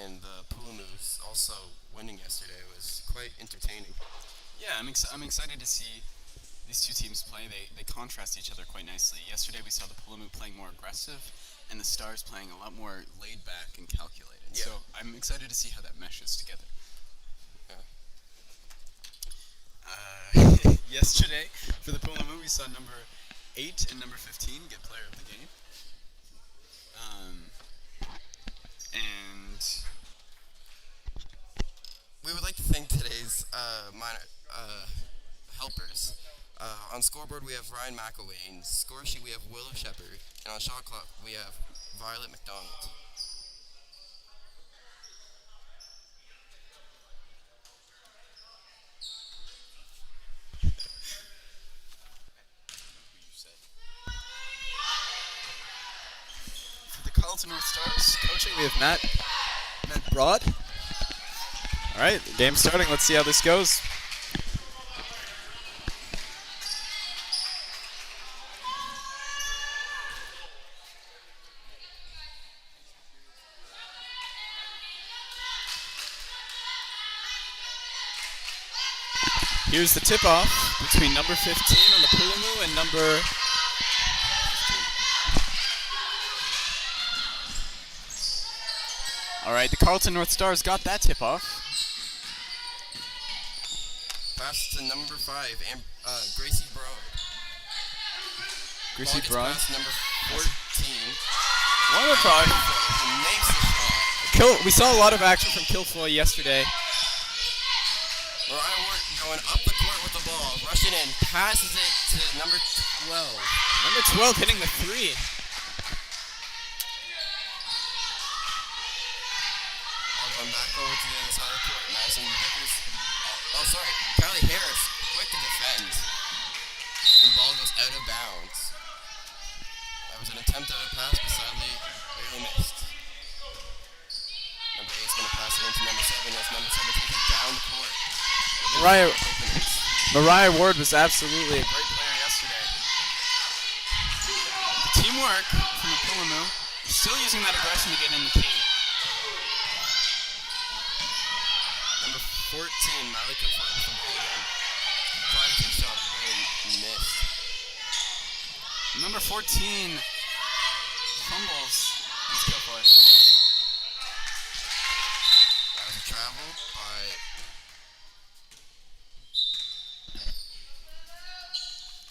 and the Pulamoos also winning yesterday was quite entertaining. Yeah, I'm excited to see these two teams play. They contrast each other quite nicely. Yesterday we saw the Pulamoo playing more aggressive, and the Stars playing a lot more laid back and calculated. Yeah. So I'm excited to see how that meshes together. Yeah. Yesterday for the Pulamoo we saw number 8 and number 15 get player of the game. And We would like to thank today's helpers. On scoreboard we have Ryan McElwain. Score sheet we have Willow Shepard, and on shot clock we have Violet McDonald. for the Carleton North Stars coaching we have Matt Broad. All right, the game's starting. Let's see how this goes. Here's the tip-off between number 15 on the Pulamoo and number... All right, the Carleton North Stars got that tip-off. Pass to number 5, Gracie Broad. Gracie Ball Broad. gets past number 14. Wonderful. He makes the shot. We saw a lot of action from Kilfoy yesterday. Mariah Ward going up the court with the ball, rushing in, passes it to number 12. Number 12 hitting the 3. Ball going back over to the other side of the court. Madison Vickers. Kylie Harris, quick to defend. And ball goes out of bounds. That was an attempt at a pass, but sadly, barely missed. Number 8 is going to pass it into number 7. As number 7 takes it down the court. Mariah Ward was absolutely a great player yesterday. The teamwork from the Pulamoo, still using that aggression to get in the key. Number 14, Miley Kilfoy with the ball again. Trying to take a shot, and missed. Number 14 fumbles. It's Kilfoy. That was a travel by...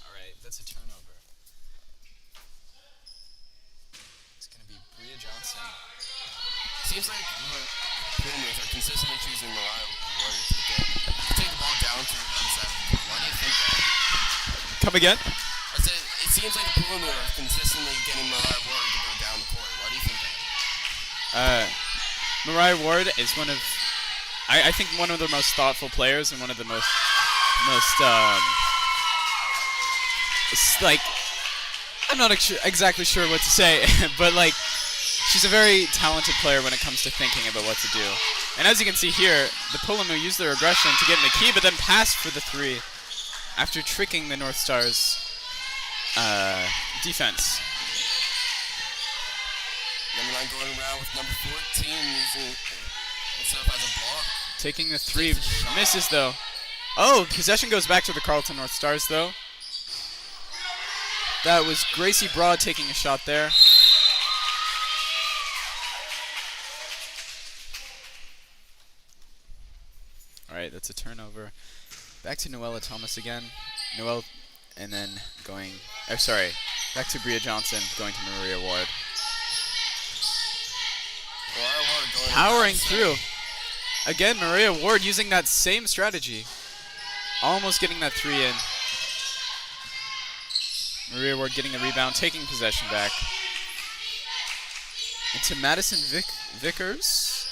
Alright, that's a turnover. It's going to be Bria Johnson. Seems like Pumas are consistently choosing Mariah Ward to take the ball down to the other side. Why do you think that? Come again? I said, it seems like the Pumas are consistently getting Mariah Ward to go down the court. Why do you think that? Mariah Ward is one of, I think one of the most thoughtful players and one of the most it's like, I'm not exactly sure what to say, but like, she's a very talented player when it comes to thinking about what to do. And as you can see here, the Pulamoo used their aggression to get in the key, but then passed for the 3 after tricking the North Stars defense. Number 9 going around with number 14 using himself as a block. Taking the 3, misses though. Oh, possession goes back to the Carleton North Stars though. That was Gracie Broad taking a shot there. Alright, that's a turnover. Back to Noella Thomas again. Noelle, and then going, back to Bria Johnson, going to Maria Ward. Powering through. Again, Maria Ward using that same strategy. Almost getting that 3 in. Maria Ward getting the rebound, taking possession back. Into Madison Vickers,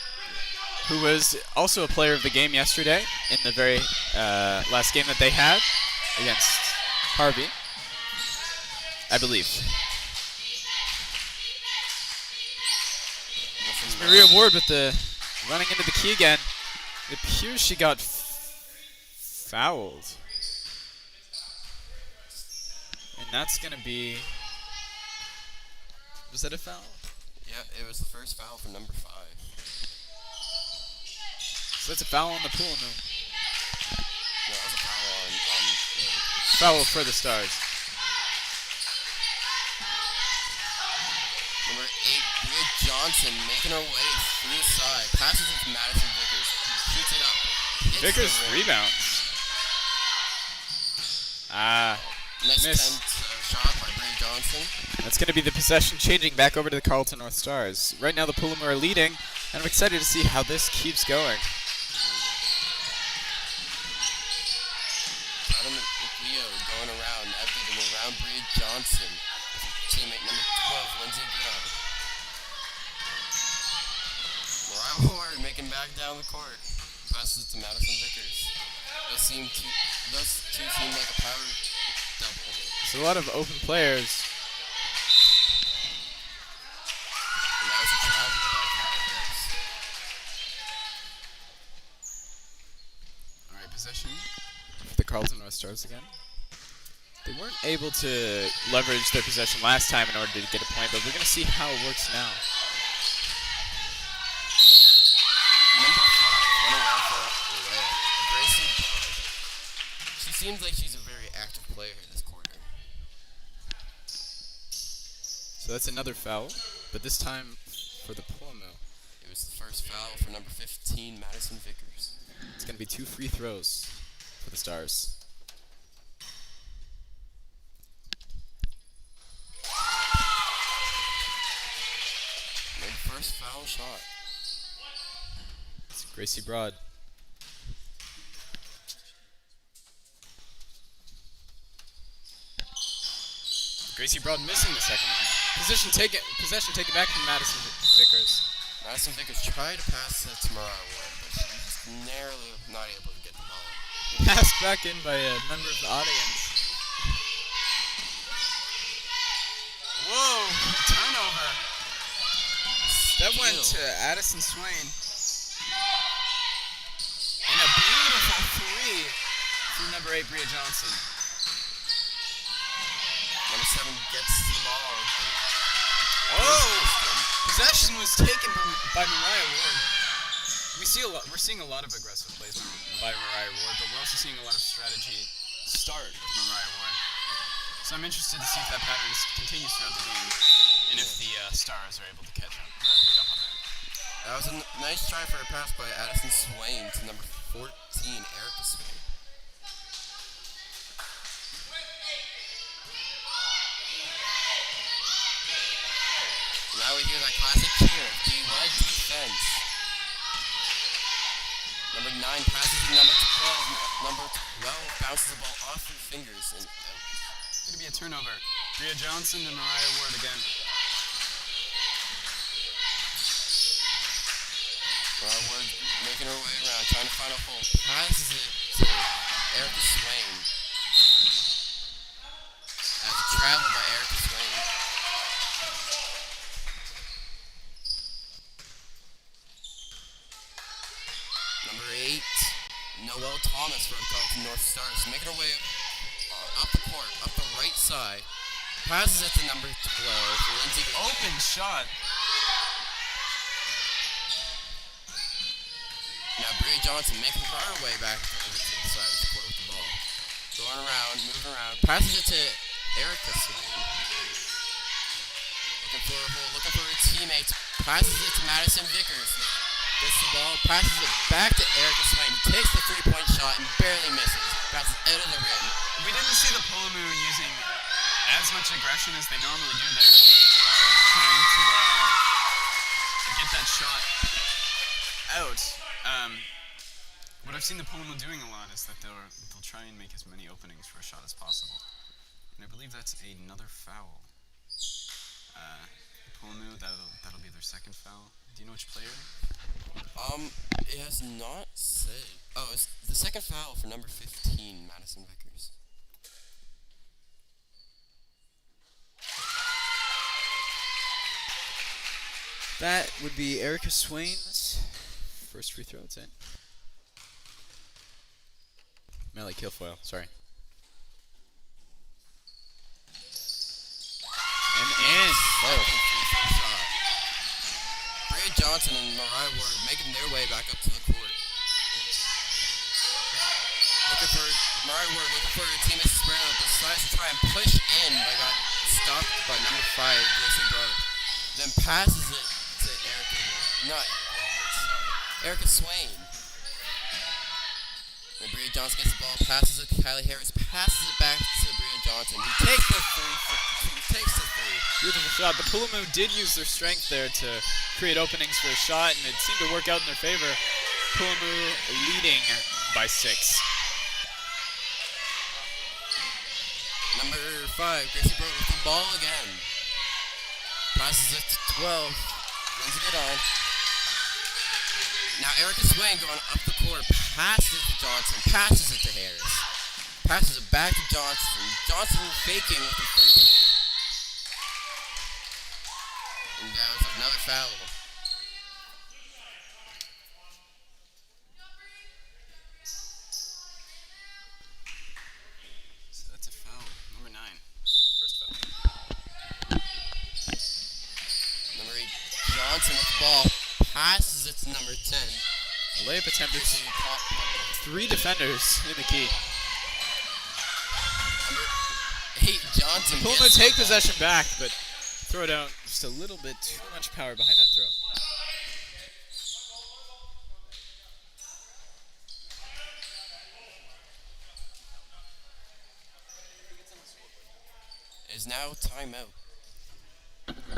who was also a player of the game yesterday in the very last game that they had against Harvey, I believe. It's Maria Ward with the running into the key again. It appears she got fouled. And that's going to be... Was that a foul? Yeah, it was the first foul for number 5. So that's a foul on the Pulamoo. No, that was a foul on Foul for the Stars. number 8, Bria Johnson, making her way through the side. Passes it to Madison Vickers. Shoots it up. Hits Vickers the rim. rebounds. Ah, Nice miss. shot by Bria Johnson. That's going to be the possession changing back over to the Carleton North Stars. Right now the Pulamoo are leading, and I'm excited to see how this keeps going. Adam Leo going around, navigating around Bria Johnson. Teammate number 12, Lindsay Brown. Mariah Ward making back down the court. Passes it to Madison Vickers. Those two seem like a power double. There's a lot of open players. And that was a travel by Kylie Harris. Alright, possession for the Carleton North Stars again. They weren't able to leverage their possession last time in order to get a point, but we're going to see how it works now. Number 5, running out for Gracie Ball. She seems like she's a very active player in this quarter. So that's another foul, but this time for the Pulamoo. It was the first foul for number 15, Madison Vickers. It's going to be 2 free throws for the Stars. First foul shot. It's Gracie Broad. Gracie Broad missing the second one. Possession taken back from Madison Vickers. Madison Vickers tried to pass it to Mariah Ward, but she was just narrowly not able to get the ball. Passed back in by a member of the audience. Whoa, turnover. That went to Addison Swain. And a beautiful 3 from number 8, Bria Johnson. Number 7 gets the ball. Oh! Possession was taken by Mariah Ward. We're seeing a lot of aggressive plays by Mariah Ward, but we're also seeing a lot of strategy start with Mariah Ward. So I'm interested to see if that pattern continues throughout the game, and if the Stars are able to pick up on that. That was a nice try for a pass by Addison Swain to number 14, Erica Swain. Now we hear that classic cheer. Do you like defense? Number 9 passes to number 12. Number 12 bounces the ball off her fingers and out. It's going to be a turnover. Bria Johnson and Mariah Ward again. Mariah Ward making her way around, trying to find a hole. Passes it to Erica Swain. That's a travel by Erica Swain. Number 8, Noelle Thomas from Carleton North Stars, making her way up the court, up the right side. Passes it to number 12, Lindsay. Open shot. Now Bria Johnson making her way back over to the side of the court with the ball. Going around, moving around. Passes it to Erica Swain. Looking for a hole, looking for her teammates. Passes it to Madison Vickers. Gets the ball, passes it back to Erica Swain. Takes the 3-point shot and barely misses. Passes out of the rim. We didn't see the Pulamoo using as much aggression as they normally do there. Trying to get that shot out. What I've seen the Pulamoo doing a lot is that they'll try and make as many openings for a shot as possible. And I believe that's another foul. Pulamoo, that'll be their second foul. Do you know which player? It has not said. Oh, it's the second foul for number 15, Madison Vickers. That would be Erica Swain's first free throw. It's in. Melly Kilfoyle, sorry. And in. Oh. Bria Johnson and Mariah Ward making their way back up to the court. try and push in, but got stopped by number 5, Gracie Broad. Then passes it to Erica. Not Erica, sorry. Erica Swain. And Bria Johnson gets the ball, passes it to Kylie Harris, passes it back to Bria Johnson. He takes the three. Beautiful shot. The Pulamoo did use their strength there to create openings for a shot, and it seemed to work out in their favor. Pulamoo leading by 6. Number 5, Gracie Broad with the ball again. Passes it to 12. Wins it on. Now Erica Swain going up the court. Passes it to Johnson. Passes it to Harris. Passes it back to Johnson. Johnson faking with the free throw. And that was another foul. So that's a foul. Number 9. First foul. Number 8, Johnson with the ball. Passes it to number 10. A layup attempted to 3 defenders in the key. Number 8, Johnson. Pulamoo take possession back, but throw it out. Just a little bit too much power behind that throw. It is now timeout.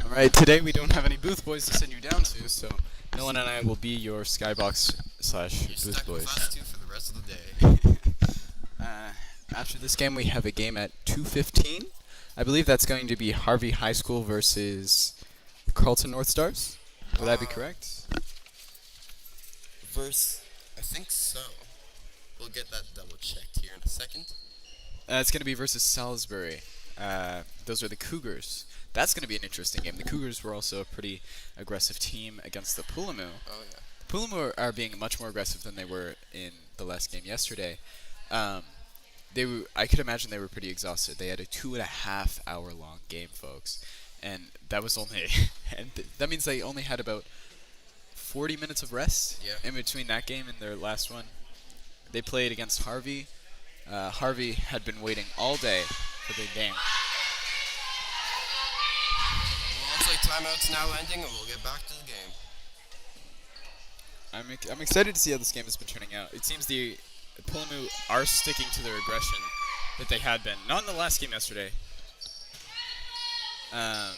All right, today we don't have any booth boys to send you down to, so Nolan and I will be your skybox / You're booth stuck boys. with us two for the rest of the day. After this game, we have a game at 2:15. I believe that's going to be Harvey High School versus Carleton North Stars. Would that be correct? I think so. We'll get that double checked here in a second. It's going to be versus Salisbury. Those are the Cougars. That's going to be an interesting game. The Cougars were also a pretty aggressive team against the Pulamoo. Oh, yeah. The Pulamoo are being much more aggressive than they were in the last game yesterday. I could imagine they were pretty exhausted. They had a 2.5 hour long game, folks, and that was only, that means they only had about 40 minutes of rest in between that game and their last one. They played against Harvey. Harvey had been waiting all day for the game. Well, looks like timeout's now ending, and we'll get back to the game. I'm excited to see how this game has been turning out. It seems the Pulamoo are sticking to their aggression that they had been. Not in the last game yesterday. Number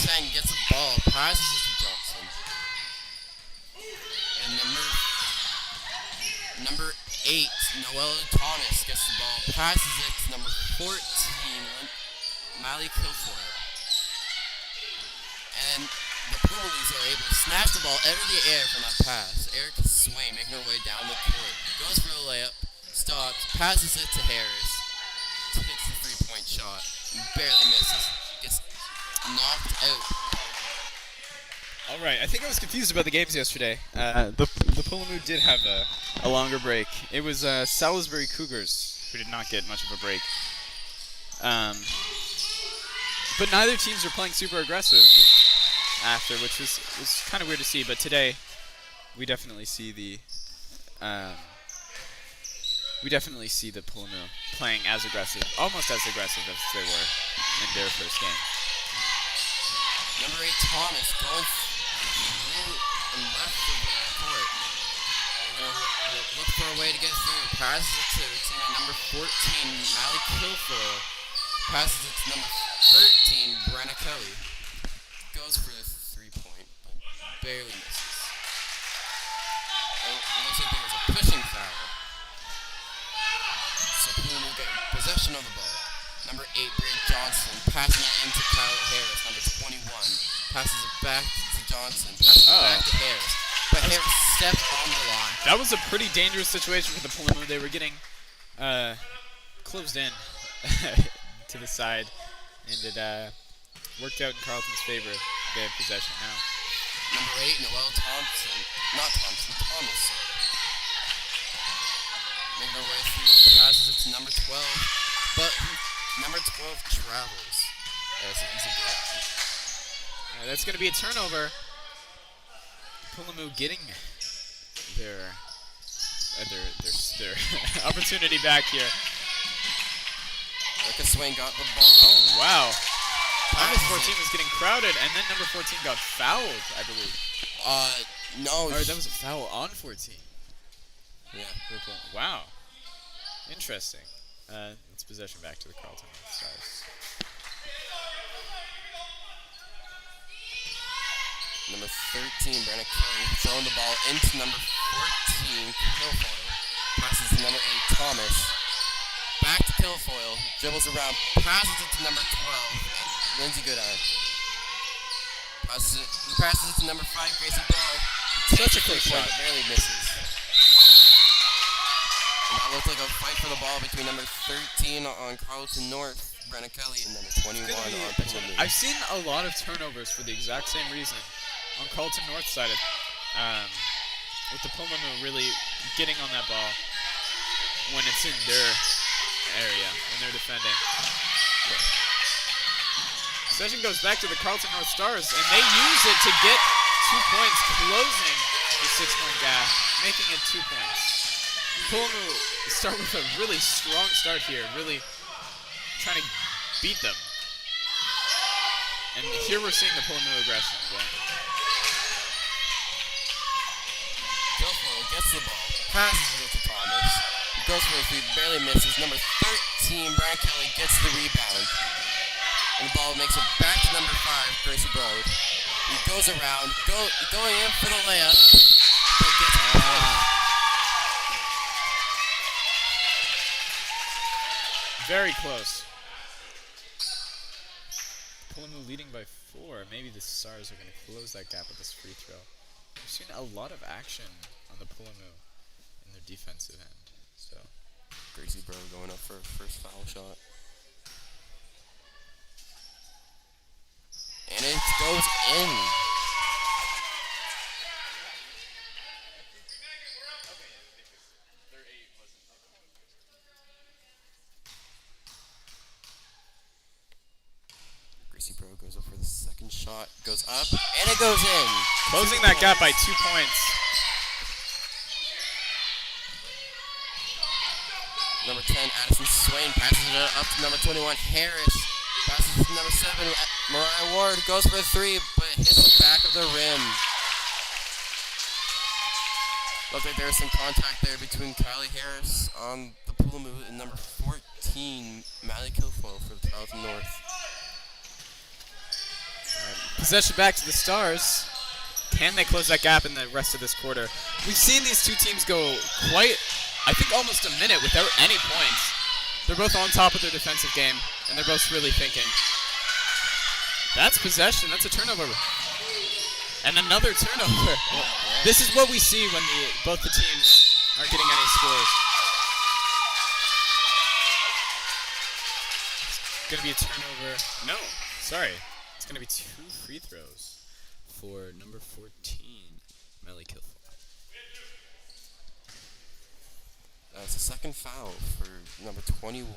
10 gets the ball, passes it to Johnson. And number 8, Noelle Thomas gets the ball, passes it to number 14, Miley Kilfoyle. And the Pulamoos are able to snatch the ball out of the air from that pass. Erica Swain making her way down the court. Goes for a layup, stops, passes it to Harris. Takes the three-point shot and barely misses. Gets knocked out. All right, I think I was confused about the games yesterday. The Pulamoo did have a longer break. It was Salisbury Cougars who did not get much of a break. But neither teams were playing super aggressive after, which was kind of weird to see. But today, we definitely see the Pulamoo playing as aggressive, almost as aggressive as they were in their first game. Number 8, Thomas, going through and left of the court. They're going to look for a way to get through. Passes it to teammate number 14, Miley Kilfoyle. Passes it to number 13, Brenna Kelly. Goes for the three-point, but barely misses. It looks like there was a pushing foul. So Pulamoo get possession of the ball. Number 8, Bria Johnson, passing it into Kyle Harris, number 21. Passes it back to Johnson, passes it back to Harris. But Harris stepped on the line. That was a pretty dangerous situation for the Pulamoo. They were getting closed in to the side, and it worked out in Carleton's favor. They have possession now. Number 8, Noelle Thomas. Making her way through, passes it to number 12. But number 12 travels as an easy That's going to be a turnover. Pulamoo getting their opportunity back here. Erica Swain got the ball. Oh, wow. Number 14 was getting crowded, and then number 14 got fouled, I believe. No. Or that was a foul on 14. Yeah. Okay. Wow. Interesting. It's possession back to the Carleton Stars. Number 13, Brenna Kelly, throwing the ball into number 14, Kilfoyle. Passes to number 8, Thomas. Back to Kilfoyle, dribbles around, passes it to number 12, Lindsay Goodine. Passes it to number 5, Gracie Bell. Such a quick shot. But barely misses. And that looked like a fight for the ball between number 13 on Carleton North, Brenna Kelly, and number 21 on Pulamoo. I've seen a lot of turnovers for the exact same reason on Carleton North side, with the Pulamoo really getting on that ball when it's in their area, when they're defending. Possession goes back to the Carleton North Stars, and they use it to get 2 points, closing the 6-point gap, making it 2 points. Pulamoo start with a really strong start here, really trying to beat them. And here we're seeing the Pulamoo aggression again. Kilfoyle gets the ball, passes it to Thomas. He goes for a three, barely misses. Number 13, Brian Kelly, gets the rebound. And the ball makes it back to number 5, Gracie Broad. He goes around, going in for the layup, but gets very close. Pulamoo leading by 4. Maybe the Stars are going to close that gap with this free throw. We've seen a lot of action on the Pulamoo in their defensive end. So Gracie Broad going up for a first foul shot. And it goes in. Gracie Broad goes up for the second shot, goes up, and it goes in. closing that gap by 2 points. Number 10, Addison Swain passes it up to number 21, Harris. Passes it to number 7, Mariah Ward. Goes for a 3, but hits the back of the rim. Looked like there was some contact there between Kylie Harris on the Pulamoo and number 14, Maddie Kilfoyle for the Carleton North. Possession back to the Stars. Can they close that gap in the rest of this quarter? We've seen these two teams go quite, I think, almost a minute without any points. They're both on top of their defensive game, and they're both really thinking. That's possession. That's a turnover. And another turnover. This is what we see when both the teams aren't getting any scores. It's going to be a turnover. No, sorry. It's going to be 2 free throws for number 14, Melly Kilfoyle. That's the second foul for number 21,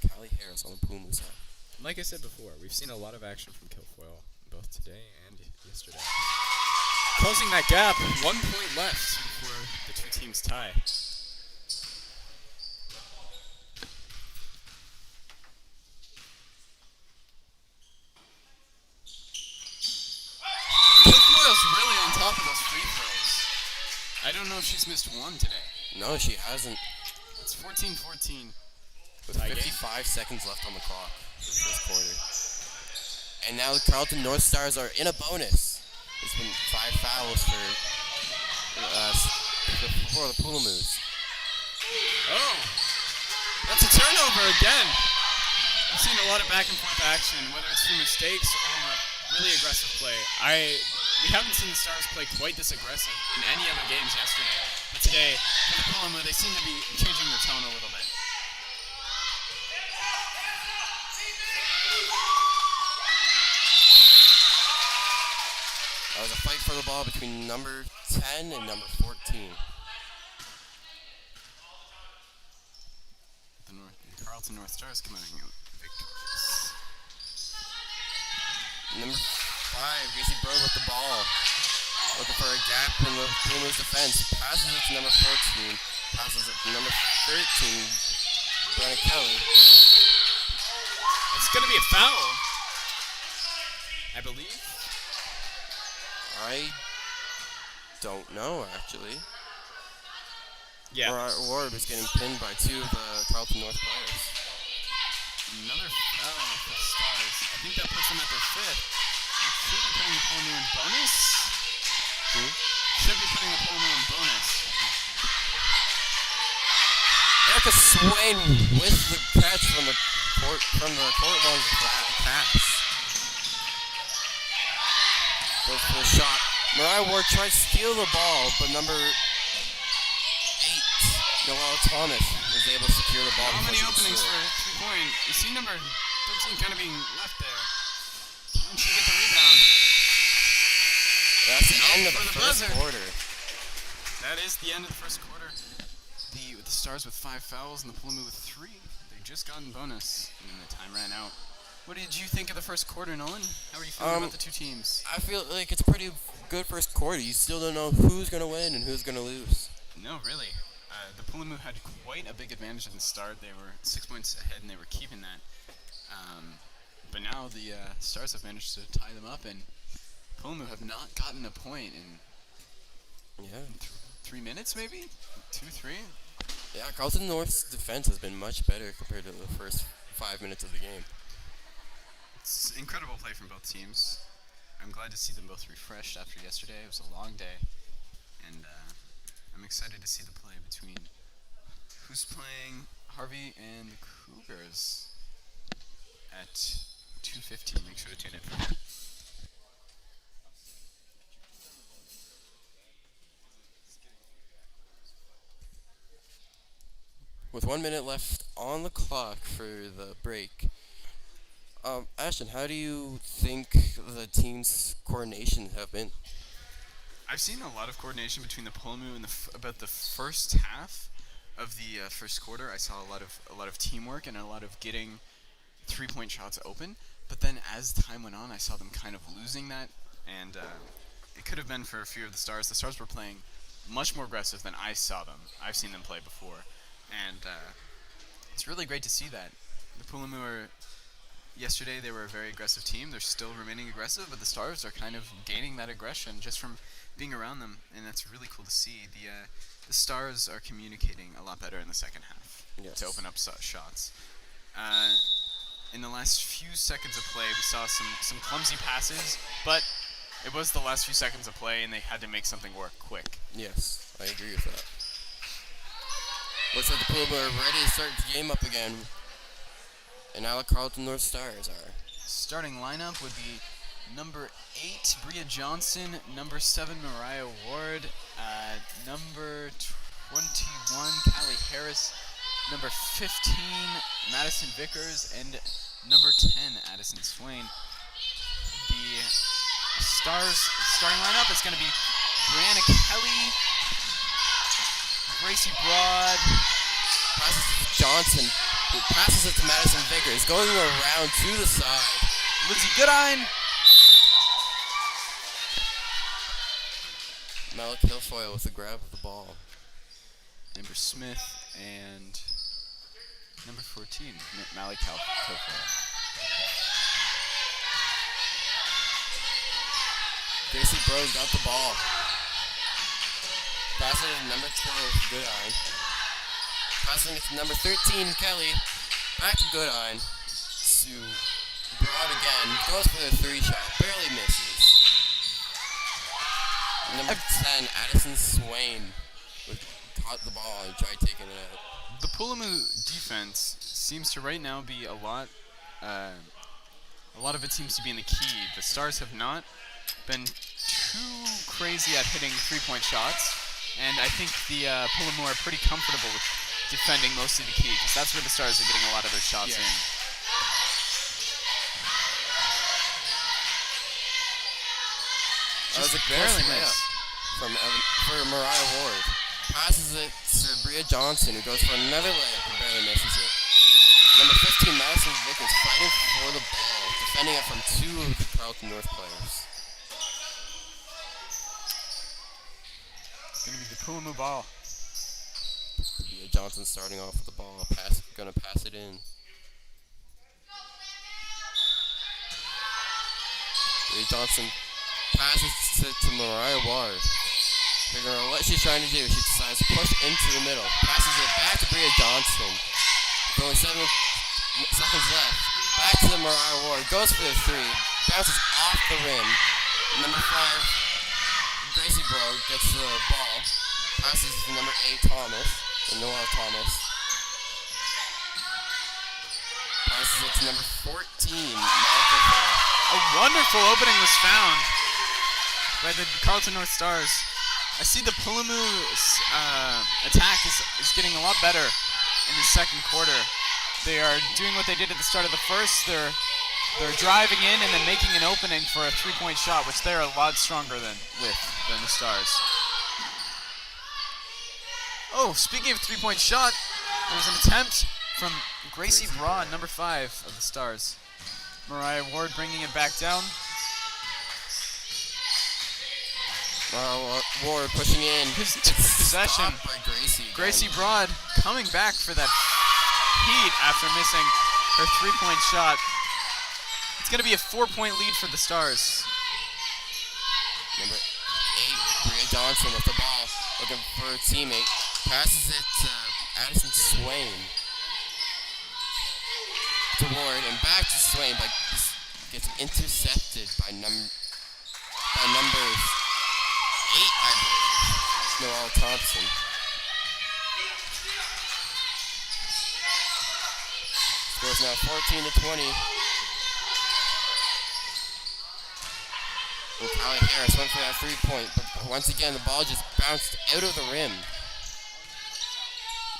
Kylie Harris on the Pulamoo side. Like I said before, we've seen a lot of action from Kilfoyle both today and yesterday. Closing that gap, 1 point left before the two teams tie. Kilfoyle's really on top of those free throws. I don't know if she's missed one today. No, she hasn't. It's 14-14. With 55 seconds left on the clock for the first quarter. And now the Carleton North Stars are in a bonus. It's been 5 fouls for the Pulamoos. Oh, that's a turnover again. I've seen a lot of back and forth action, whether it's through mistakes or really aggressive play. We haven't seen the Stars play quite this aggressive in any other games yesterday. But today, for the Pulamoo, they seem to be changing their tone a little bit. That was a fight for the ball between number 10 and number 14. The Carleton North Stars coming out victorious. Number 5, Gracie Bird with the ball. Looking for a gap in the Pulamoo's defense. Passes it to number 14. Passes it to number 13. Brandon Kelly. It's going to be a foul, I believe. I don't know, actually. Yeah. Ward was getting pinned by two of the Carleton North players. Another foul for the Stars. I think that puts them at their fifth. It should be putting the Pulamoo in bonus. Should be putting the Pulamoo in bonus. Erica Swain with the catch from the court long pass. Goes for the shot. Mariah Ward tries to steal the ball, but number 8, Noelle Thomas, was able to secure the ball. How many openings for 3-point? You see number 13 kind of being left there. Can she get the rebound? That's the end of the first quarter. That is the end of the first quarter. The Stars with 5 fouls and the Pulamoo with 3. They just got in bonus, and then the time ran out. What did you think of the first quarter, Nolan? How are you feeling about the two teams? I feel like it's a pretty good first quarter. You still don't know who's going to win and who's going to lose. No, really. The Pulamoo had quite a big advantage at the start. They were 6 points ahead, and they were keeping that. But now the Stars have managed to tie them up, and Pulamoo have not gotten a point in 3 minutes, maybe? 2, 3? Yeah, Carleton North's defense has been much better compared to the first 5 minutes of the game. It's incredible play from both teams. I'm glad to see them both refreshed after yesterday. It was a long day, and I'm excited to see the play between who's playing Harvey and the Cougars at 2:15. Make sure to tune in for that. With 1 minute left on the clock for the break, Ashton, how do you think the team's coordination have been? I've seen a lot of coordination between the Pulamoo and about the first half of the first quarter. I saw a lot of teamwork and a lot of getting 3-point shots open. But then as time went on, I saw them kind of losing that, and it could have been for a few of the Stars. The Stars were playing much more aggressive than I saw them. I've seen them play before, and it's really great to see that. The Pulamoo are. Yesterday they were a very aggressive team. They're still remaining aggressive, but the Stars are kind of gaining that aggression just from being around them, and that's really cool to see. The Stars are communicating a lot better in the second half to open up shots. In the last few seconds of play, we saw some clumsy passes, but it was the last few seconds of play, and they had to make something work quick. Yes, I agree with that. Looks like the Pulamoo are ready to start the game up again. And now the Carleton North Stars are. Starting lineup would be number 8, Bria Johnson, number 7, Mariah Ward, number 21, Callie Harris, number 15, Madison Vickers, and number 10, Addison Swain. The Stars starting lineup is going to be Brianna Kelly, Gracie Broad, passes it to Johnson, who passes it to Madison Vickers, going around to the side. Lindsay Goodine. Malik Hilfoyle with the grab of the ball. Amber Smith and number 14, Malik Hilfoyle. Gracie Bros got the ball. Passing it to number 12, Goodine. Passing it to number 13, Kelly. Back to Goodine. To Broad again. Goes for the 3 shot. Barely misses. Number 10, Addison Swain. Caught the ball and tried taking it out. The Pulamoo defense seems to right now be a lot of it seems to be in the key. The Stars have not been too crazy at hitting 3-point shots, and I think the Pulamoo are pretty comfortable with defending mostly the key, because that's where the Stars are getting a lot of their shots in. That was a barely miss for Mariah Ward. Passes it to Bria Johnson, who goes for another layup and barely misses it. Number 15, Madison Vickers, fighting for the ball, defending it from 2 of the Carleton North players. Gonna be the Pulamoo ball. Yeah, Johnson starting off with the ball. Gonna pass it in. Lee Johnson passes to Mariah Ward. Figuring out what she's trying to do. She decides to push into the middle. Passes it back to Bria Johnson. With only 7 seconds left. Back to the Mariah Ward. Goes for the 3. Bounces off the rim. Number 5, Gracie Bro gets the ball. Passes to number 8, Thomas. And Noel Thomas. Passes it to number 14, Michael Hill. A wonderful opening was found by the Carleton North Stars. I see the Pulamoo attack is getting a lot better in the second quarter. They are doing what they did at the start of the first. They're driving in and then making an opening for a 3-point shot, which they're a lot stronger than the Stars. Oh, speaking of 3-point shot, there was an attempt from Gracie Braun, number 5 of the Stars. Mariah Ward bringing it back down. Ward pushing in. His possession. By Gracie. Gracie Broad coming back for that heat after missing her 3-point shot. It's going to be a 4-point lead for the Stars. Number 8, Bria Johnson with the ball, looking for a teammate. Passes it to Addison Swain. To Ward and back to Swain, but this gets intercepted by numbers 8, I believe. Noel Thompson. Scores now 14-20. And Callie Harris went for that 3-point, but once again the ball just bounced out of the rim.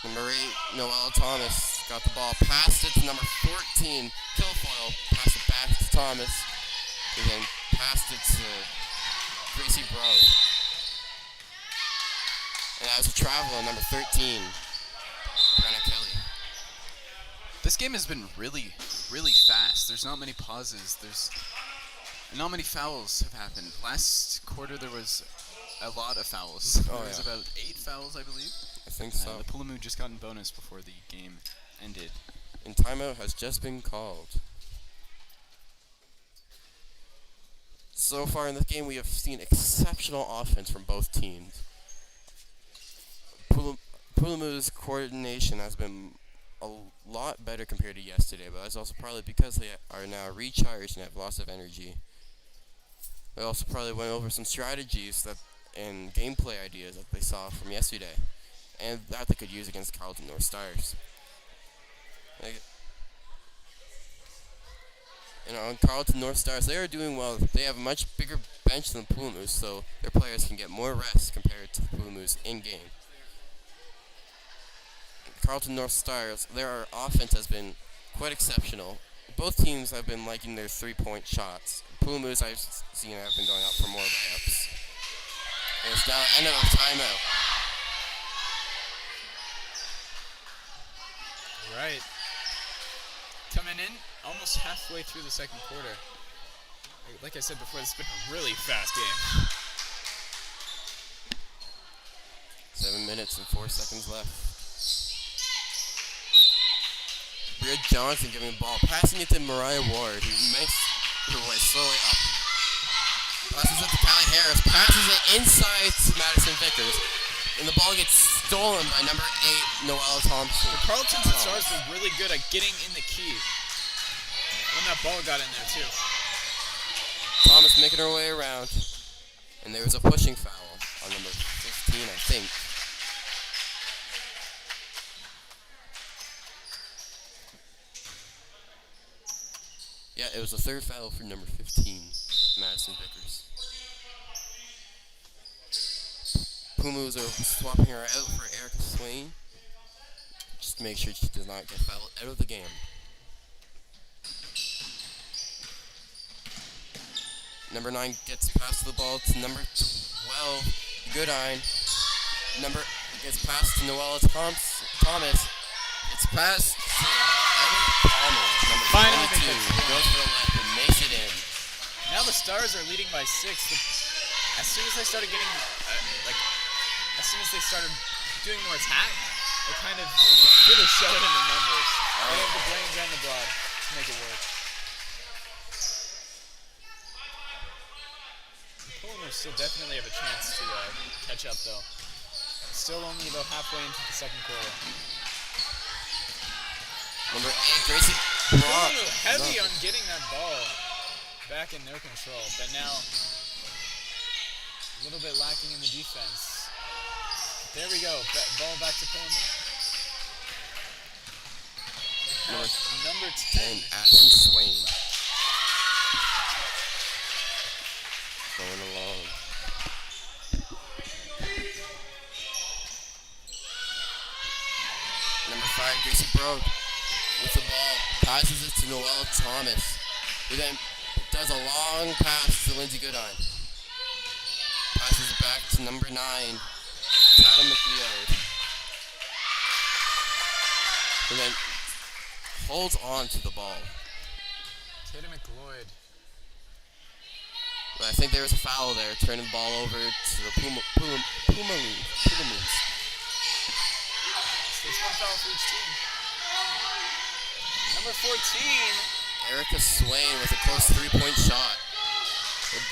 Number 8, Noel Thomas got the ball, passed it to number 14, Kilfoyle, passed it back to Thomas, and then passed it to Gracie Broad. And that was a travel on number 13, Brenna Kelly. This game has been really, really fast. There's not many pauses. Not many fouls have happened. Last quarter there was a lot of fouls. There was about 8 fouls, I believe. I think so. The Pulamoo just got in bonus before the game ended. And timeout has just been called. So far in this game, we have seen exceptional offense from both teams. Pulamoo's coordination has been a lot better compared to yesterday, but that's also probably because they are now recharged and have lots of energy. They also probably went over some strategies and gameplay ideas that they saw from yesterday, and that they could use against Carleton North Stars. Carleton North Stars, they are doing well. They have a much bigger bench than Pulamoo, so their players can get more rest compared to Pulamoo's in-game. Carleton North Stars, their offense has been quite exceptional. Both teams have been liking their 3-point shots. Pulamoo's I've seen have been going out for more layups. And it's now end of a timeout. Right. Coming in almost halfway through the second quarter. Like I said before, this has been a really fast game. 7 minutes and 4 seconds left. Bria Johnson giving the ball, passing it to Mariah Ward, who makes her way slowly up. Passes it to Callie Harris, passes it inside to Madison Vickers, and the ball gets stolen by number 8, Noelle Thompson. The Carleton Stars were really good at getting in the key when that ball got in there too. Thomas making her way around, and there was a pushing foul on number 15, I think. Yeah, it was the third foul for number 15, Madison Vickers. Pumas are swapping her out for Erica Swain, just to make sure she does not get fouled out of the game. Number 9 gets passed the ball to number 12, Goodine. Number gets passed to Noelle Thomas. It's passed to Emily Palmer, number Finally 22. Goes for the left and makes it in. Now the Stars are leading by 6. As soon as I started getting, soon as they started doing more attack, it kind of really showed in the numbers. They have the brains and the broad to make it work. Pulamoo still definitely have a chance to catch up, though. Still only about halfway into the second quarter. Number 8, Gracie Brock. Pulamoo heavy on getting that ball back in their control, but now a little bit lacking in the defense. There we go. Ball back to Pulamoo. Number 10. Addison Swain. Going along. Number 5, Gracie Broad with the ball. Passes it to Noel Thomas, who then does a long pass to Lindsay Goodine. Passes it back to number 9, Tyler McLeod. And then holds on to the ball. Tatum McLeod. But I think there was a foul there, turning the ball over to the Pulamoos. There's one foul for each team. Number 14. Erica Swain with a close 3-point shot.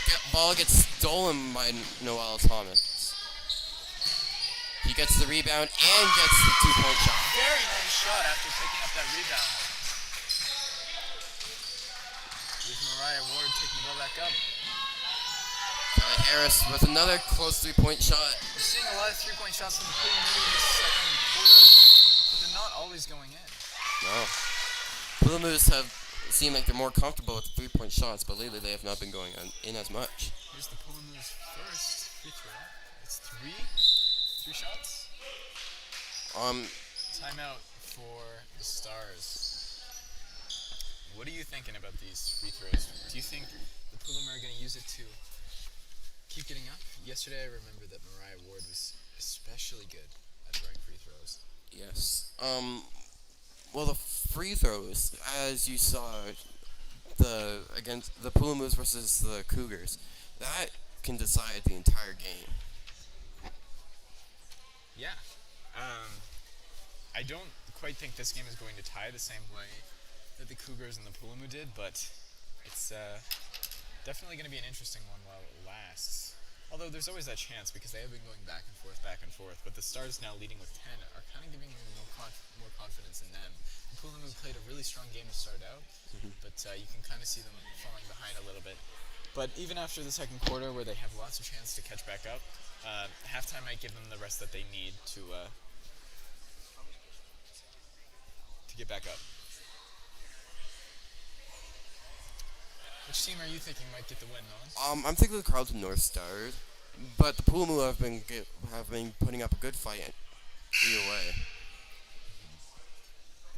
The ball gets stolen by Noel Thomas. He gets the rebound and gets the 2-point shot. Very nice shot after picking up that rebound. Here's Mariah Ward taking the ball back up. Kelly Harris with another close 3-point shot. We're seeing a lot of 3-point shots from the Pulamoo in the second quarter, but they're not always going in. No. Pulamoos have seemed like they're more comfortable with the 3-point shots, but lately they have not been going in as much. Here's the Pulamoos' first free throw. It's 3 shots. Timeout for the Stars. What are you thinking about these free throws? Do you think the Pulamoo are going to use it to keep getting up? Yesterday I remember that Mariah Ward was especially good at throwing free throws. Yes. Well, the free throws, as you saw, against the Pulamoos versus the Cougars, that can decide the entire game. Yeah. I don't quite think this game is going to tie the same way that the Cougars and the Pulamoo did, but it's definitely going to be an interesting one while it lasts. Although there's always that chance because they have been going back and forth, but the Stars now leading with 10 are kind of giving me more confidence in them. Pulamoo played a really strong game to start out, but you can kind of see them falling behind a little bit. But even after the second quarter, where they have lots of chance to catch back up, halftime might give them the rest that they need to get back up. Which team are you thinking might get the win, Nolan? I'm thinking the Carleton North Stars, but the Pulamoo have been putting up a good fight either way.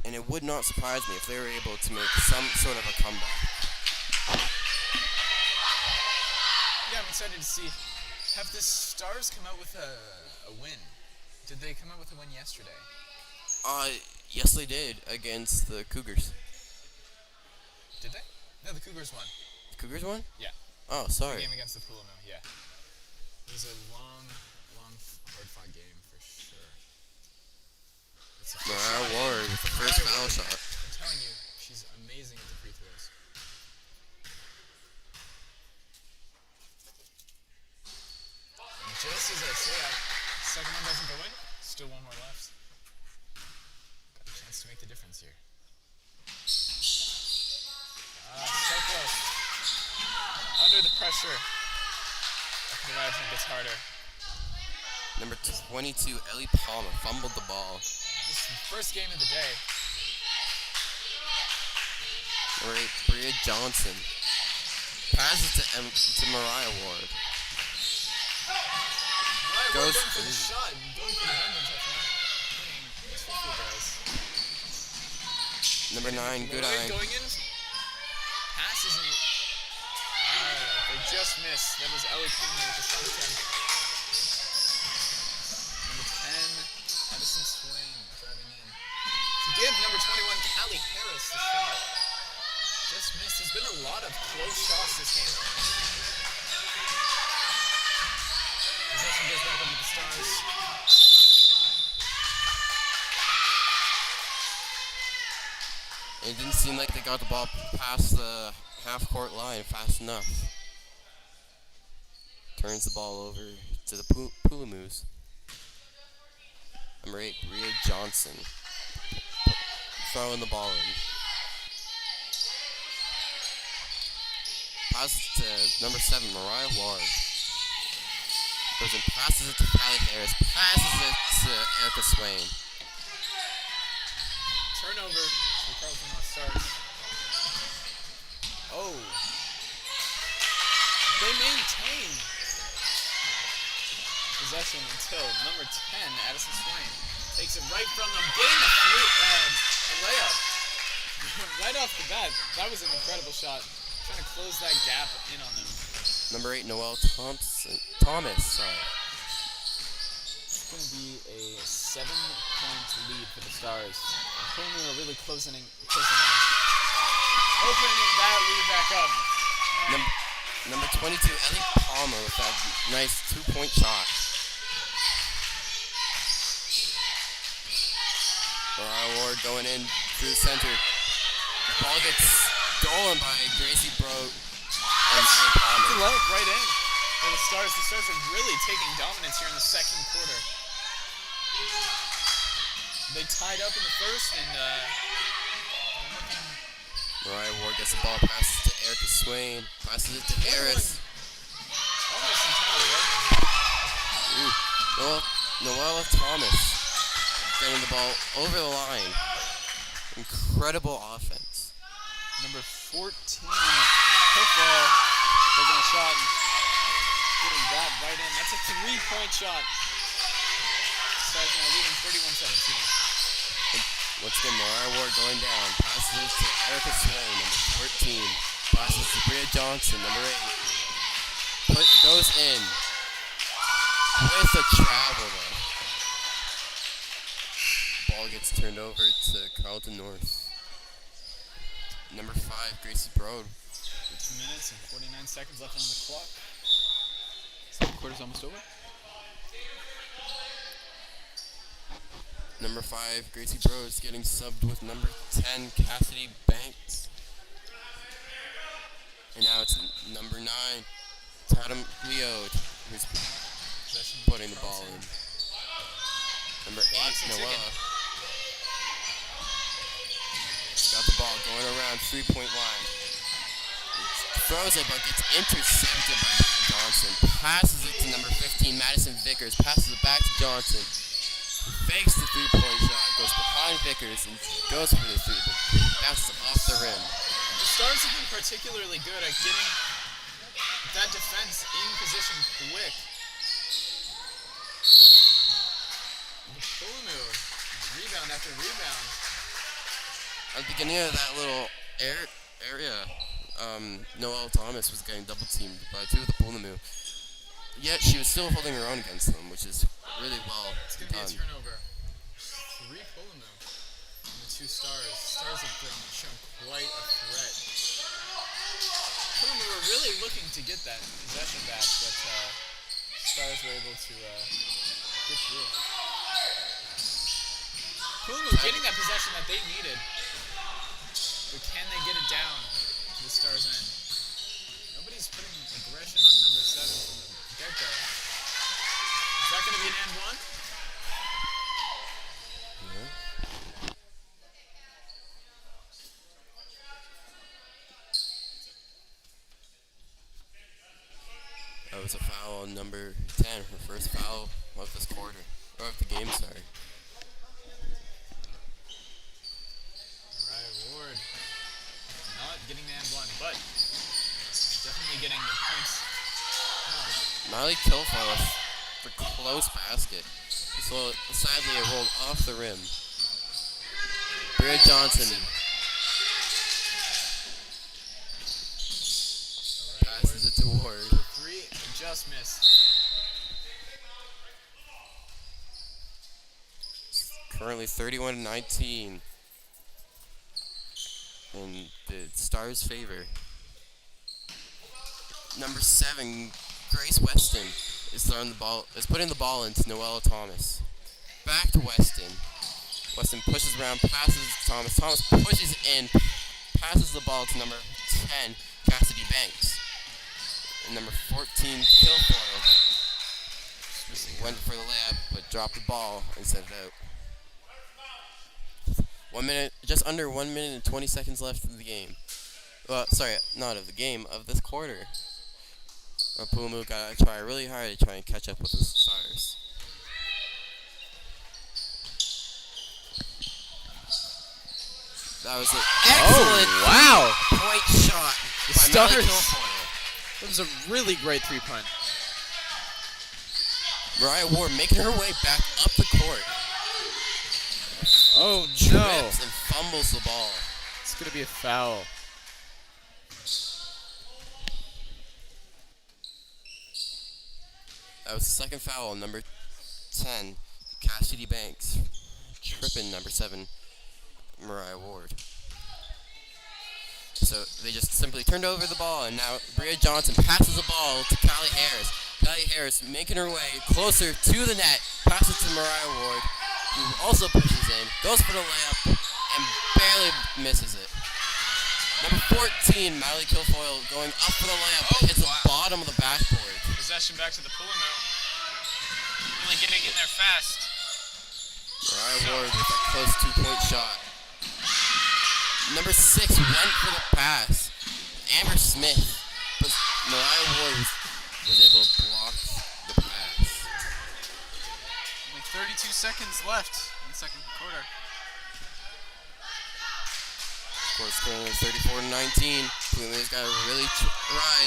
And it would not surprise me if they were able to make some sort of a comeback. Yeah, I'm excited to see. Have the Stars come out with a win? Did they come out with a win yesterday? Yes, they did against the Cougars. Did they? No, the Cougars won. The Cougars won? Yeah. Oh, sorry. The game against the Pulamoo, yeah. It was a long, hard-fought game for sure. Mariah Ward with the first foul shot. I'm telling you, she's amazing at the free throws. And just as I say that, second one doesn't go in. Still one more left. Got a chance to make the difference here. So close. Under the pressure. I can imagine it gets harder. Number 22, Ellie Palmer fumbled the ball. This is the first game of the day. Number 8, Bria Johnson passes to Mariah Ward. Mariah Ward going for the shot, going for the Bendons after not hitting two free throws. Number 9, Goodine. Going in. Pass isn't. They just missed. That was Ellie Palmer with the shot attempt. Number 10, Addison Swain driving in. To give number 21, Callie Harris the shot. Just missed. There's been a lot of close shots this game. Possession goes back over the Stars. It didn't seem like they got the ball past the half-court line fast enough. Turns the ball over to the Pulamoos. Number 8, Bria Johnson. Throwing the ball in. Passes to number 7, Mariah Ward. Goes and passes it to Callie Harris. Passes it to Erica Swain. Turnover for Carleton Stars. Oh. They maintain possession until number 10, Addison Swain, takes it right from them, getting a layup right off the bat. That was an incredible shot. Trying to close that gap in on them. Number 8, Noelle Thomas. It's going to be a 7-point lead for the Stars. Pulamoo are really closing in. Opening that lead back up. Number 22, Ellie Palmer with that nice 2-point shot. Mariah Ward going in through the center. The ball gets stolen by Gracie Bro and Ellie Palmer. It's a layup right in for the Stars. The Stars are really taking dominance here in the second quarter. They tied up in the first, and Mariah Ward gets the ball, passes to Erica Swain, passes it to Harris. Almost entirely open. Noelle Thomas getting the ball over the line. Incredible offense. Number 14, Piffle, taking a shot and getting that right in. That's a 3-point shot. Stars now leading 31-17. Once again, Mariah Ward going down. Passes it to Erica Swain, number 14. Passes to Bria Johnson, number 8. Goes in. With a travel, though. Ball gets turned over to Carleton North. Number 5, Gracie Broad. 2 minutes and 49 seconds left on the clock. Second quarter's almost over. Number 5, Gracie Broad is getting subbed with number 10, Cassidy Banks. And now it's number 9, Tatum Leod, who's putting the ball in. Number 8, Noella. Got the ball going around 3-point line. Throws it, but gets intercepted by Johnson. Passes it to number 15, Madison Vickers. Passes it back to Johnson. Fakes the 3-point shot, goes behind Vickers, and goes for the 3, but bounces off the rim. The Stars have been particularly good at getting that defense in position quick. Pulamoo, rebound after rebound. At the beginning of that little area, Noelle Thomas was getting double teamed by 2 of the Pulamoo. Yet she was still holding her own against them, which is really well It's going to be a done. turnover. 3 Pulamoo and the 2 Stars. Stars have been shown quite a threat. Pulamoo were really looking to get that possession back, but Stars were able to get through. Pulamoo getting that possession that they needed, but can they get it down to the Stars' end? Nobody's putting aggression on number 7 from the get-go. Is that going to be an and one? Yeah. That was a foul on number 10, her first foul of this quarter, or of the game, sorry. Mariah Ward not getting the and one, but definitely getting the points. Miley Kilfoyle with the close basket. So sadly it rolled off the rim. Bria Johnson passes it to Ward. 3 just missed. Currently 31-19 in the Stars' favor. Number 7, Grace Weston is putting the ball into Noelle Thomas. Back to Weston. Weston pushes around, passes to Thomas. Thomas pushes in, passes the ball to number 10, Cassidy Banks. And number 14, Kilfoyle, went for the layup, but dropped the ball and sent it out. 1 minute, just under 1 minute and 20 seconds left of the game. Well, sorry, not of the game, of this quarter. Pulamoo got to try really hard to try and catch up with the Stars. That was an excellent point shot The by Melly Stars. Kilfoyle. That was a really great three-point. Mariah Ward making her way back up the court. Oh, no. Trips and fumbles the ball. It's going to be a foul. That was the second foul on number 10, Cassidy Banks. Tripping number 7, Mariah Ward. So they just simply turned over the ball, and now Bria Johnson passes the ball to Callie Harris. Callie Harris making her way closer to the net, passes to Mariah Ward, who also pushes in, goes for the layup, and barely misses it. Number 14, Miley Kilfoyle, going up for the layup, but hits the bottom of the backboard. Possession back to the Pulamoo. Really getting in there fast. Mariah Ward with a close 2-point shot. Number 6 went for the pass. Amber Smith, but Mariah Ward was able to block the pass. Only 32 seconds left in the second quarter. Score currently 34-19. Pulamoo's got to really try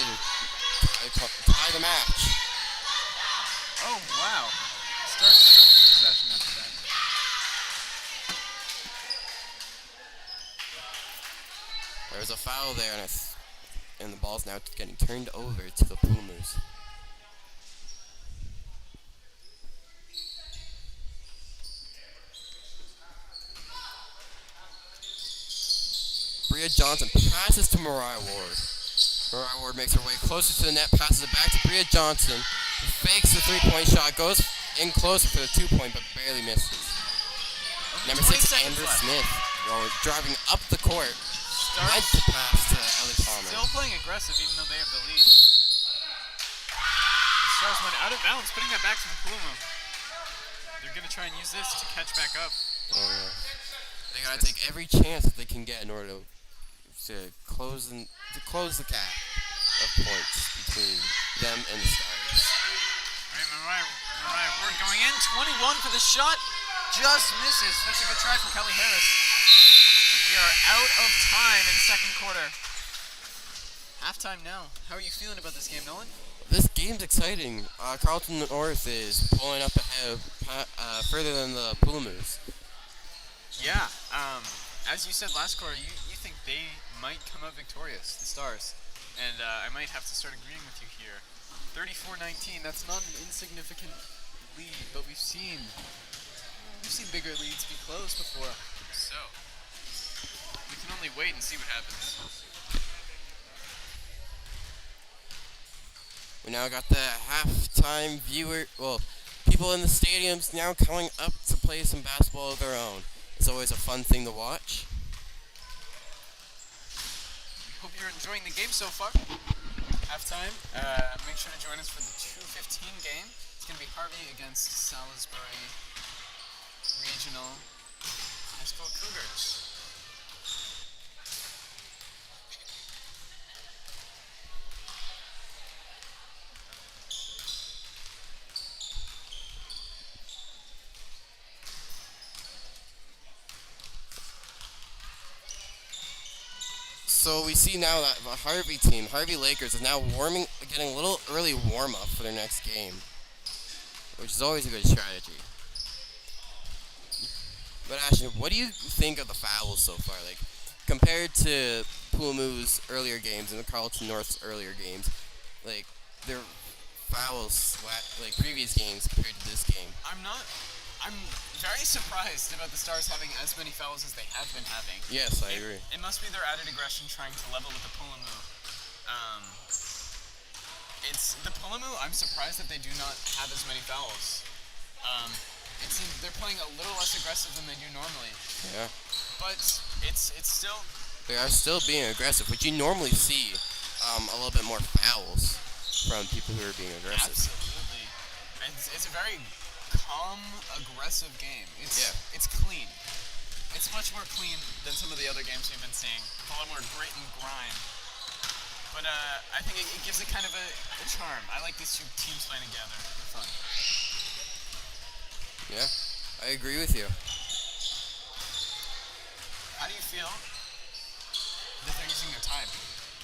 to tie the match. Oh, wow. Start possession after that. There's a foul there, and the ball's now getting turned over to the Pulamoos. Bria Johnson passes to Mariah Ward. Mariah Ward makes her way closer to the net, passes it back to Bria Johnson, who fakes the 3-point shot, goes in closer for the 2-point, but barely misses. Number 6, Amber Smith, driving up the court. Went to pass to Ellie Palmer. Still playing aggressive even though they have the lead. The Stars went out of bounds, putting that back to the Pulamoo. They're going to try and use this to catch back up. Oh, yeah. They got to take every chance that they can get in order to close the gap of points between them and the Stars. Mariah Ward going in, 21 for the shot, just misses. That's a good try from Kelly Harris. We are out of time in the second quarter. Halftime now. How are you feeling about this game, Nolan? This game's exciting. Carleton North is pulling up ahead further than the Pulamoos. Yeah. As you said last quarter, you think they might come out victorious, the Stars. And I might have to start agreeing with you here. 34-19, that's not an insignificant lead, but we've seen bigger leads be close before. So, we can only wait and see what happens. We now got the halftime people in the stadiums now coming up to play some basketball of their own. It's always a fun thing to watch. Hope you're enjoying the game so far. Halftime. Make sure to join us for the 2:15 game. It's going to be Harvey against Salisbury Regional High School Cougars. So we see now that the Harvey Lakers, is now getting a little early warm-up for their next game, which is always a good strategy. But Ashton, what do you think of the fouls so far? Like, compared to Pulamoo's earlier games and the Carleton North's earlier games, like, their fouls, like previous games compared to this game. I'm very surprised about the Stars having as many fouls as they have been having. Yes, I agree. It must be their added aggression trying to level with the Pulamoo. It's the Pulamoo. I'm surprised that they do not have as many fouls. they're playing a little less aggressive than they do normally. Yeah. But it's still. They are still being aggressive, but you normally see a little bit more fouls from people who are being aggressive. Absolutely. And it's a very calm, aggressive game. It's clean. It's much more clean than some of the other games we've been seeing. A lot more grit and grime. But I think it gives it kind of a charm. I like these two teams playing together. They're fun. Yeah, I agree with you. How do you feel that they're using their time?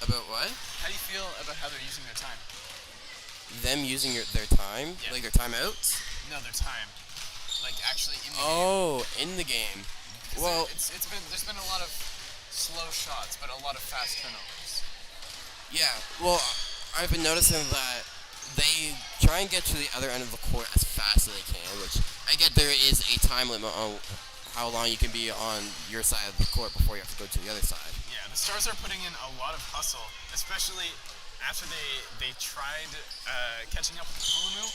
About what? How do you feel about how they're using their time? Them using their time? Yeah. Like their timeouts? No, their time. Like actually in the game. Oh, in the game. Well, there's been a lot of slow shots, but a lot of fast turnovers. yeah. Well, I've been noticing that they try and get to the other end of the court as fast as they can, which I get there is a time limit on how long you can be on your side of the court before you have to go to the other side. Yeah, the Stars are putting in a lot of hustle, especially after they tried catching up with Pulamoo.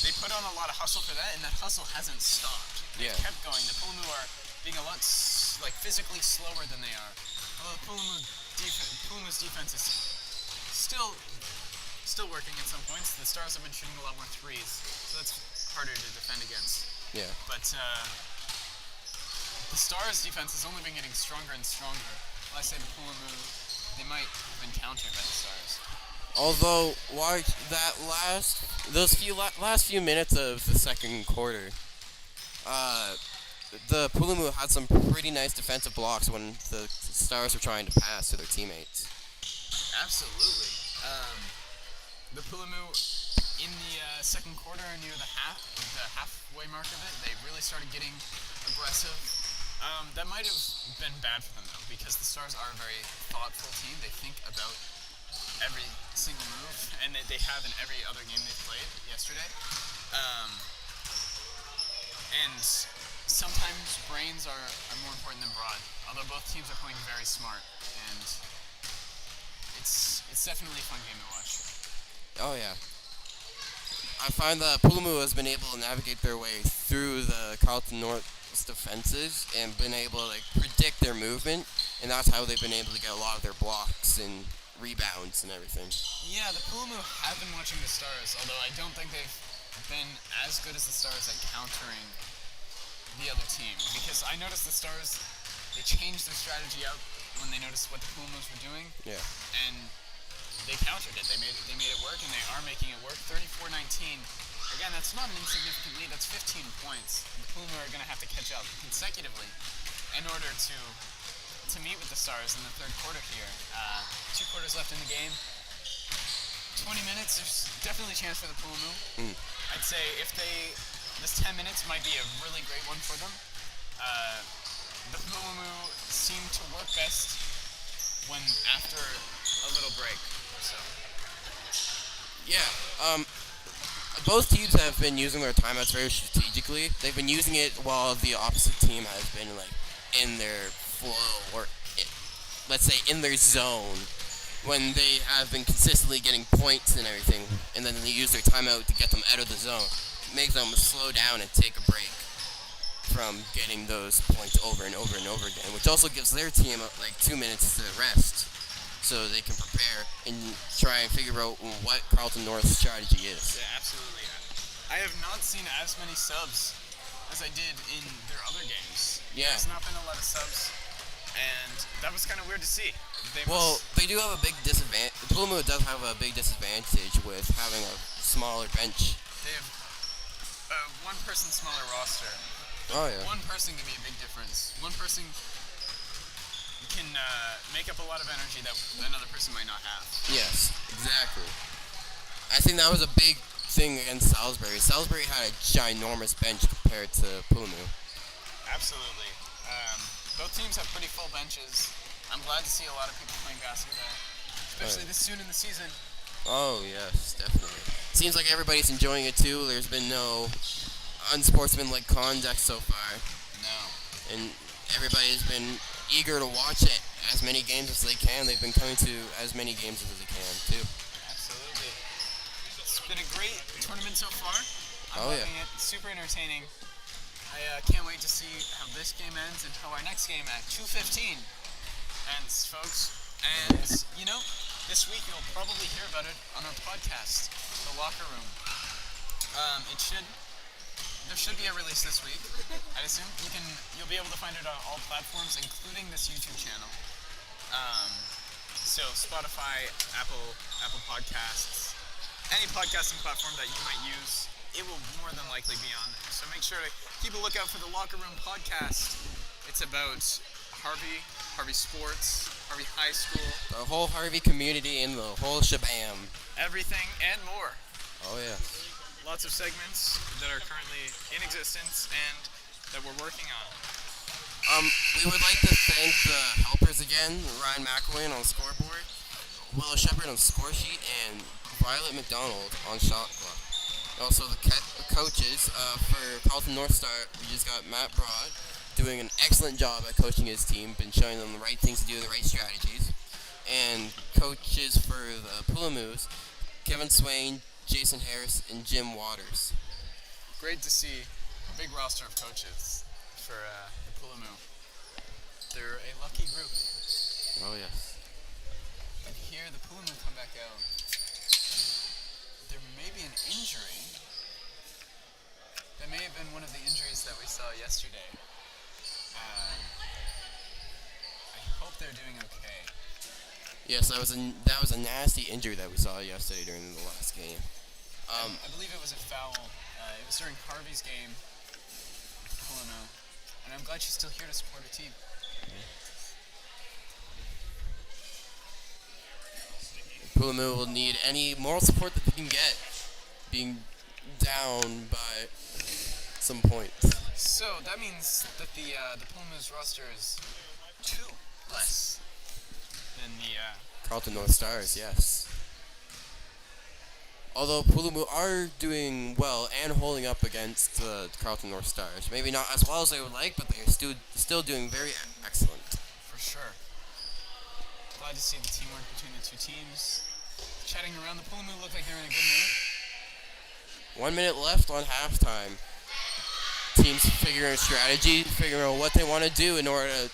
They put on a lot of hustle for that, and that hustle hasn't stopped. They Yeah. kept going. The Pulamoo are being a lot physically slower than they are. Although Pulamoo's defense is still working at some points. The Stars have been shooting a lot more threes, so that's harder to defend against. Yeah. But the Stars' defense has only been getting stronger and stronger. Well, I say the Pulamoo, they might have been countered by the Stars. Although, watch that last few minutes of the second quarter, the Pulamoo had some pretty nice defensive blocks when the Stars were trying to pass to their teammates. Absolutely. The Pulamoo in the second quarter, near the halfway mark of it, they really started getting aggressive. That might have been bad for them though, because the Stars are a very thoughtful team. They think about every single move, and they have in every other game they've played yesterday. And sometimes brains are more important than broad. Although both teams are playing very smart, and it's definitely a fun game to watch. Oh yeah. I find that Pulamoo has been able to navigate their way through the Carleton North's defenses and been able to predict their movement, and that's how they've been able to get a lot of their blocks and rebounds and everything. Yeah, the Pulamoo have been watching the Stars, although I don't think they've been as good as the Stars at countering the other team. Because I noticed the Stars, they changed their strategy out when they noticed what the Pulamoos were doing. Yeah. And they countered it. They made it work, and they are making it work. 34-19. Again, that's not an insignificant lead. That's 15 points. The Pulamoo are going to have to catch up consecutively in order to meet with the Stars in the third quarter here. 2 quarters left in the game. 20 minutes. There's definitely a chance for the Pulamoo. I'd say this 10 minutes might be a really great one for them. The Pulamoo seem to work best when after a little break. So. Yeah. Both teams have been using their timeouts very strategically. They've been using it while the opposite team has been in their flow, or let's say in their zone, when they have been consistently getting points and everything, and then they use their timeout to get them out of the zone. It makes them slow down and take a break from getting those points over and over and over again, which also gives their team 2 minutes to rest so they can prepare and try and figure out what Carleton North's strategy is. Yeah, absolutely. I have not seen as many subs as I did in their other games. Yeah. There's not been a lot of subs, and that was kind of weird to see. They do have a big disadvantage. Pulamoo does have a big disadvantage with having a smaller bench. They have a one-person smaller roster. Oh, yeah. One person can be a big difference. One person can make up a lot of energy that another person might not have. Yes, exactly. I think that was a big thing against Salisbury. Salisbury had a ginormous bench compared to Pulamoo. Absolutely. Both teams have pretty full benches. I'm glad to see a lot of people playing basketball, especially this soon in the season. Oh, yes, definitely. Seems like everybody's enjoying it, too. There's been no unsportsmanlike conduct so far. No. And everybody's been eager to watch it as many games as they can. They've been coming to as many games as they can, too. Absolutely. It's been a great tournament so far. I'm loving it. Super entertaining. I can't wait to see how this game ends and how our next game at 2:15 ends, folks. And, this week you'll probably hear about it on our podcast, The Locker Room. There should be a release this week, I'd assume. You'll be able to find it on all platforms, including this YouTube channel. So Spotify, Apple Podcasts, any podcasting platform that you might use, it will more than likely be on there. So make sure to keep a lookout for the Locker Room podcast. It's about Harvey Sports, Harvey High School, The whole Harvey community and the whole shebam. everything and more. Oh, yeah. Lots of segments that are currently in existence and that we're working on. We would like to thank the helpers again, Ryan McElwain on scoreboard, Willow Shepherd on score sheet, and Violet McDonald on shot clock. Also the coaches for Carleton North Star, we just got Matt Broad doing an excellent job at coaching his team, been showing them the right things to do, the right strategies. And coaches for the Pulamoos, Kevin Swain, Jason Harris, and Jim Waters. Great to see a big roster of coaches for the Pulamoo. They're a lucky group. Oh, yes. And here the Pulamoo come back out. There may be an injury. That may have been one of the injuries that we saw yesterday. I hope they're doing okay. Yes, that was a nasty injury that we saw yesterday during the last game. I believe it was a foul. It was during Harvey's game with Pulamoo. And I'm glad she's still here to support her team. Pulamoo will need any moral support that they can get, being down by some points. So that means that the Pulamoo's roster is 2 less than the Carleton North Stars, yes. Although Pulamoo are doing well and holding up against the Carleton North Stars. Maybe not as well as they would like, but they're still doing very excellent. For sure. Glad to see the teamwork between the two teams. Chatting around, the Pulamoo look like they're in a good mood. 1 minute left on halftime. Teams figuring strategy, figuring out what they want to do in order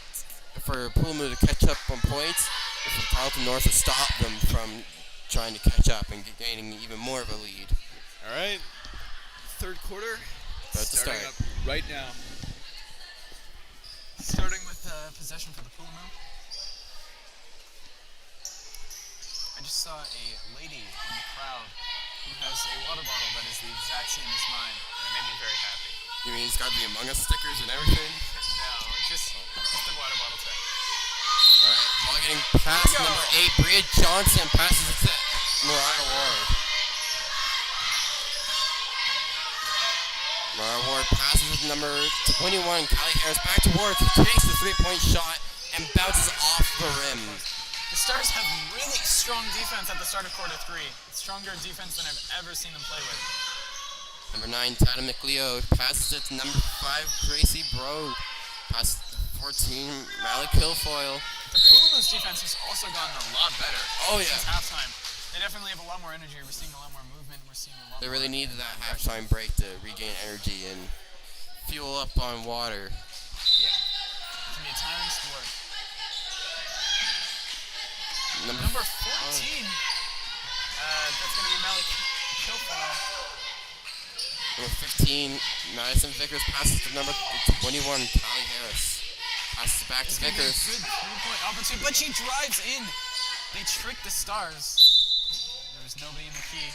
for Pulamoo to catch up on points, and for Carleton North to stop them from trying to catch up and gaining even more of a lead. All right. Third quarter. About to starting start. up right now. Starting with possession for the Pulamoo. I just saw a lady in the crowd who has a water bottle that is the exact same as mine, and it made me very happy. You mean he's got the Among Us stickers and everything? No, just the water bottle type. Alright, ball getting past number 8, Bria Johnson passes it to Mariah Ward. Mariah Ward passes it to number 21, Callie Harris back to Ward, who takes the 3-point shot and bounces off the rim. The Stars have really strong defense at the start of quarter 3. Stronger defense than I've ever seen them play with. Number 9, Tata McLeod passes it to number 5, Gracie Broad. Passes to 14, Malik Kilfoyle. The Pulamoo's defense has also gotten a lot better since halftime. They definitely have a lot more energy. We're seeing a lot more movement. We're seeing a lot They more really needed that halftime break to regain energy and fuel up on water. Yeah. It can be a tiring sport. Number 14. That's going to be Malik Kilfoyle. Number 15, Madison Vickers passes to number 21, Callie Harris. Passes back to Vickers. Good 3-point opportunity, but she drives in. They tricked the Stars. There was nobody in the key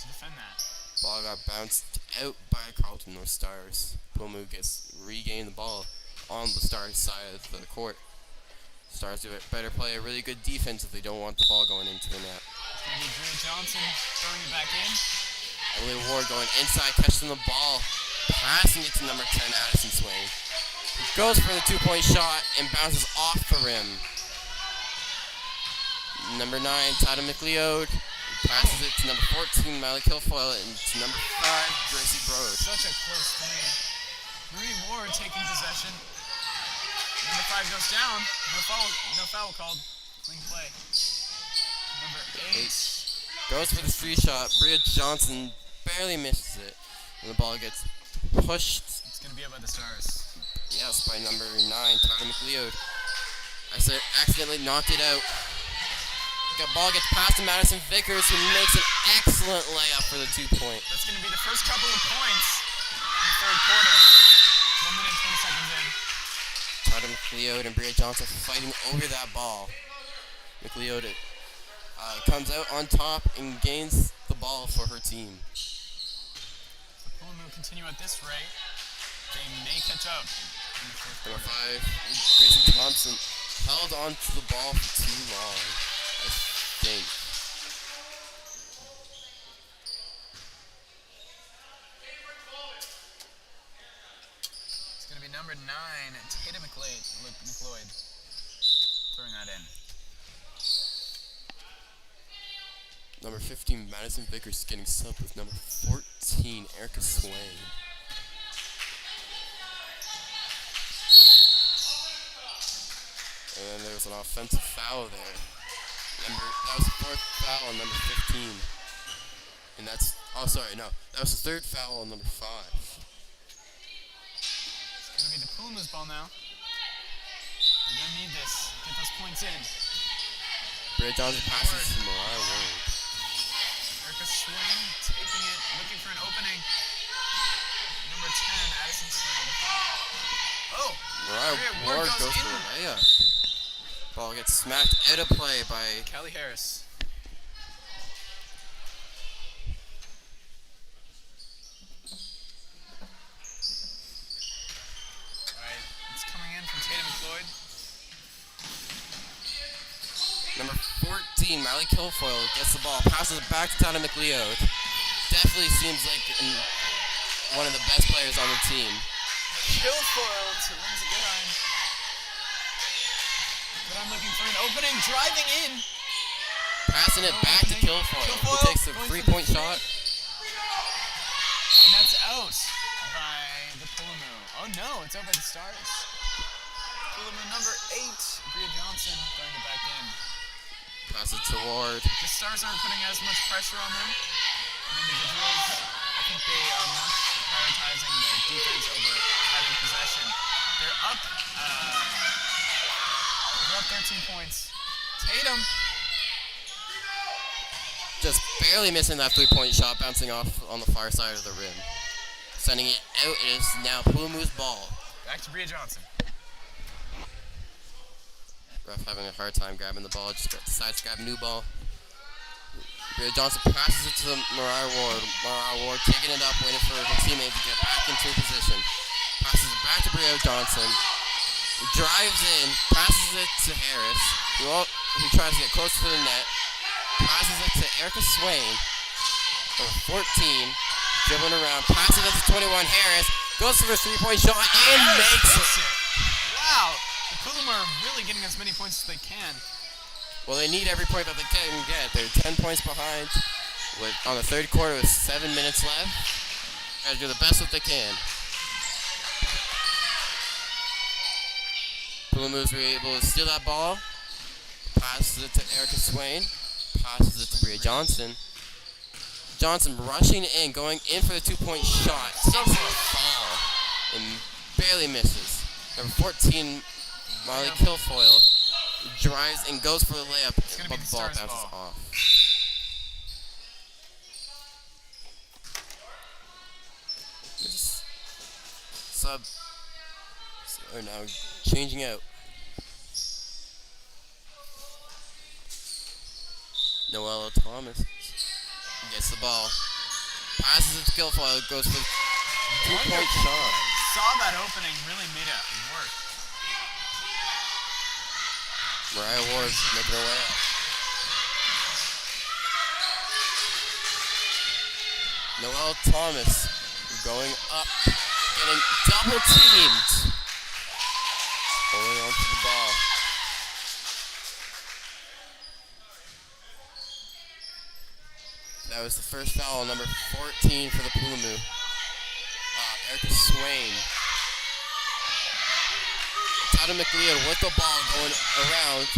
to defend that. Ball got bounced out by Carleton North Stars. Pulamoo gets regained the ball on the Stars side of the court. Stars do it better play a really good defense if they don't want the ball going into the net. It's going to be Drew Johnson throwing it back in. Emily Ward going inside, catching the ball, passing it to number 10, Addison Swain. He goes for the 2-point shot and bounces off the rim. Number 9, Tata McLeod, passes it to number 14, Malik Kilfoyle, and to number 5, Gracie Broad. Such a close game. Marie Ward taking possession. Number 5 goes down. No foul called. Clean play. Number 8. Goes for the 3 shot. Bria Johnson barely misses it. And the ball gets pushed gonna be up by the Stars. Yes, by number 9, Tyler McLeod. I said accidentally knocked it out. The ball gets past to Madison Vickers, who makes an excellent layup for the 2-point. That's gonna be the first couple of points in the third quarter. 1 minute and 20 seconds in. Tyler McLeod and Bria Johnson fighting over that ball. McLeod comes out on top and gains the ball for her team. Pulamoo continue at this rate. They may catch up in the fourth Number quarter. 5, Grayson Thompson held on to the ball for too long, I think. It's going to be number 9, Tatum McLeod, throwing that in. Number 15, Madison Vickers getting subbed with number 14, Erica Swain. And then there was an offensive foul there. That was the 4th foul on number 15. And that's, oh sorry, no. That was the 3rd foul on number 5. It's going to be the Pulamoo's ball now. They're going to need this. Get those points in. Bria Johnson passes to Mariah Ward. Erica Swain taking it, looking for an opening. Number 10, Addison Swain. Oh! Mariah Ward goes for the layup. Ball gets smacked out of play by Callie Harris. Alright, it's coming in from Tatum McLeod. number 14, Miley Kilfoyle gets the ball, passes it back to Tyler McLeod. Definitely seems like one of the best players on the team. Kilfoyle to Lindsay Goodine. Goodine looking for an opening, driving in. Passing it back to Kilfoyle, who takes the 3-point shot. And that's out by the Pulamoo. Oh no, it's out by the Stars. Pulamoo number 8, Bria Johnson throwing it back in. Pass it to Ward. The Stars aren't putting as much pressure on them. On individuals, I think they are much prioritizing their defense over having possession. They're up 13 points. Tatum. Just barely missing that 3-point shot, bouncing off on the far side of the rim. Sending it out, it is now Pulamoo's ball. Back to Bria Johnson. Ref having a hard time grabbing the ball, just decides to grab a new ball. Bria Johnson passes it to Mariah Ward. Mariah Ward taking it up, waiting for her teammate to get back into position. Passes it back to Bria Johnson. Drives in, passes it to Harris, who tries to get close to the net. Passes it to Erica Swain, number 14, dribbling around, passes it to 21, Harris, goes for the 3-point shot and makes it. Wow, the Pulamoo are really getting as many points as they can. Well, they need every point that they can get. They're 10 points behind on the third quarter with 7 minutes left. Gotta do the best that they can. Pulamoos were able to steal that ball, passes it to Erica Swain. Passes it to Bria Johnson. Johnson rushing in, going in for the 2-point shot. Takes a foul and barely misses. Number 14, Miley Kilfoyle, drives and goes for the layup, but the ball bounces off. Subs are now changing out. Noella Thomas gets the ball, passes it to Kilfoyle, goes for the 2-point shot. Saw that opening, really made it work. Mariah Ward's making her way up. Noella Thomas going up, getting double teamed. Holding on to the ball. That was the first foul on number 14 for the Pulamoo. Erica Swain. Tyler McLeod with the ball going around.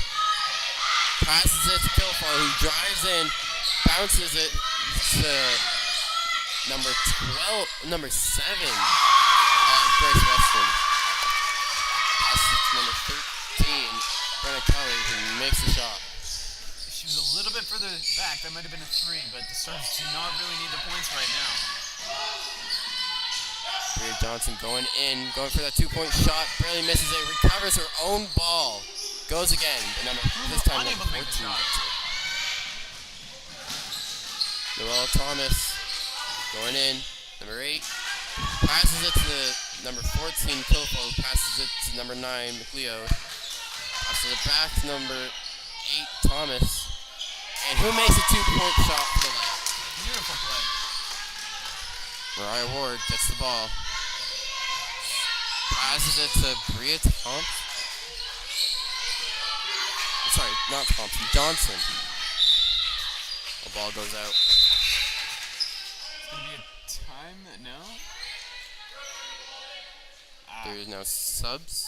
Passes it to Kilfoyle, who drives in, bounces it to number 7. Grace Weston. Passes it to number 13, Brenna Kelly, who makes the shot. If she was a little bit further back, that might have been a 3, but the Stars do not really need the points right now. Bria Johnson going in, going for that 2-point shot, barely misses it, recovers her own ball, goes again, but this time number 14 gets it. Noelle Thomas going in, number 8, passes it to number 14, Kilfo, passes it to number 9, McLeod, passes it back to number 8, Thomas, and who makes a 2-point shot for the layup? Beautiful play. Mariah Ward gets the ball, passes it to Bria Thompson. Sorry, not Thompson, Johnson. The ball goes out. It's going to be a time, no? There's no subs.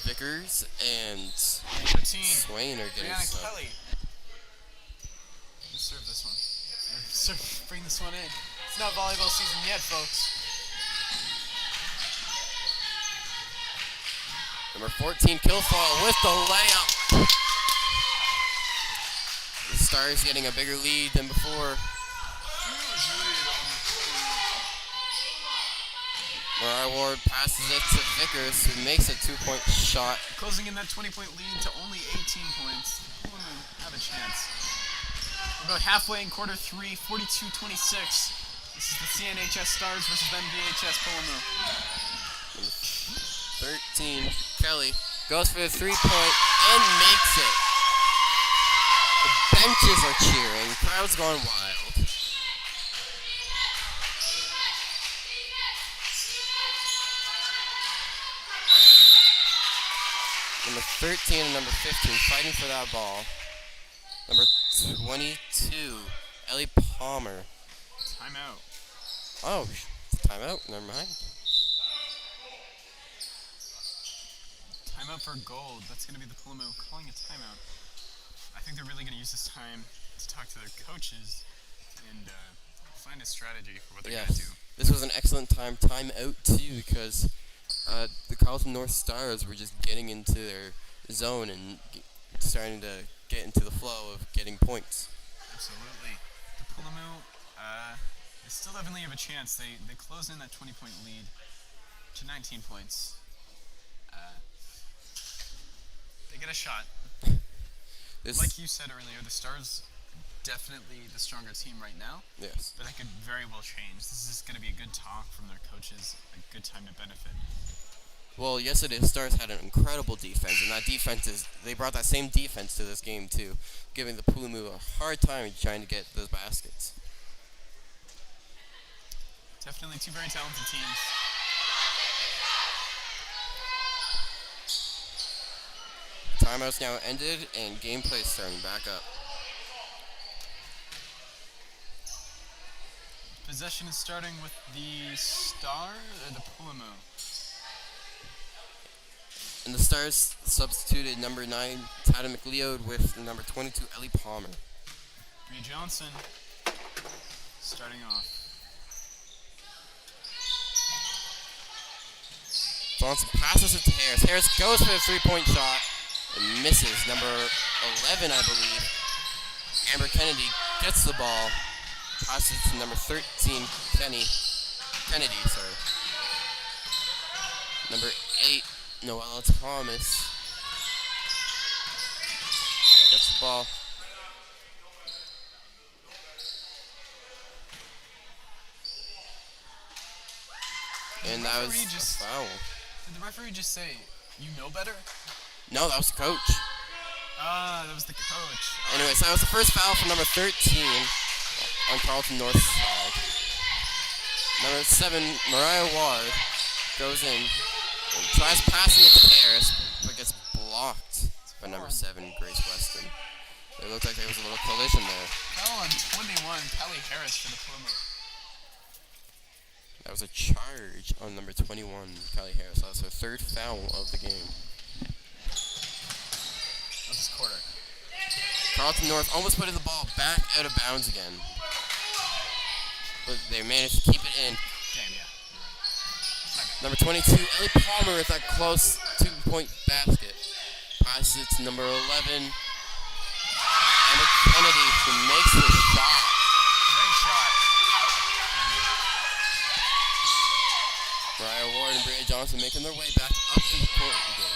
Vickers and 13. Swain are getting Brianna subs. Kelly. Let's serve this one. Bring this one in. It's not volleyball season yet, folks. Number 14, Kilfall with the layup. The Stars getting a bigger lead than before. Mariah Ward passes it to Vickers, who makes a 2-point shot. Closing in that 20-point lead to only 18 points. Pulamoo have a chance. We're about halfway in quarter 3, 42-26. This is the CNHS Stars versus MVHS Pulamoo. 13, Kelly goes for the 3-point and makes it. The benches are cheering. Crowd's going wild. Number 13 and number 15 fighting for that ball. Number 22, Ellie Palmer. Timeout. Oh, timeout. Never mind. Timeout for gold. That's going to be the Pulamoo calling a timeout. I think they're really going to use this time to talk to their coaches and find a strategy for what they're going to do. This was an excellent timeout too, because the Carleton North Stars were just getting into their zone and starting to get into the flow of getting points. Absolutely. The Pulamoo, they still definitely have a chance. They closed in that 20-point lead to 19 points. They get a shot. Like you said earlier, the Stars definitely the stronger team right now. Yes. But that could very well change. This is going to be a good talk from their coaches, a good time to benefit. Well, yesterday the Stars had an incredible defense, and that defense they brought that same defense to this game too, giving the Pulamoo a hard time trying to get those baskets. Definitely two very talented teams. Timeout's now ended, and gameplay is starting back up. Possession is starting with the Star or the Pulamoo. And the Stars substituted number 9, Tada McLeod, with number 22, Ellie Palmer. Bria Johnson starting off. Johnson passes it to Harris. Harris goes for the 3-point shot and misses. Number 11, I believe, Amber Kennedy gets the ball. Passes to number 13, Kennedy. Number 8, Noella Thomas gets the ball. And that was a foul. Did the referee just say, you know better? No, that was the coach. Ah, that was the coach. Anyways, that was the first foul for number 13 on Carleton North's side. Number 7, Mariah Ward, goes in and tries passing it to Harris, but gets blocked by number 7, Grace Weston. It looked like there was a little collision there. Foul on 21, Kelly Harris for the Pulamoo. That was a charge on number 21, Kelly Harris. That was her third foul of the game. Of this quarter. Carleton North almost putting the ball back out of bounds again. But they managed to keep it in. Damn, yeah. You're right. Number 22, Ellie Palmer with that close 2-point basket. Passes it to number 11, Emma Kennedy, who makes the shot. Great shot. Mariah Ward and Bria Johnson making their way back up to the court again.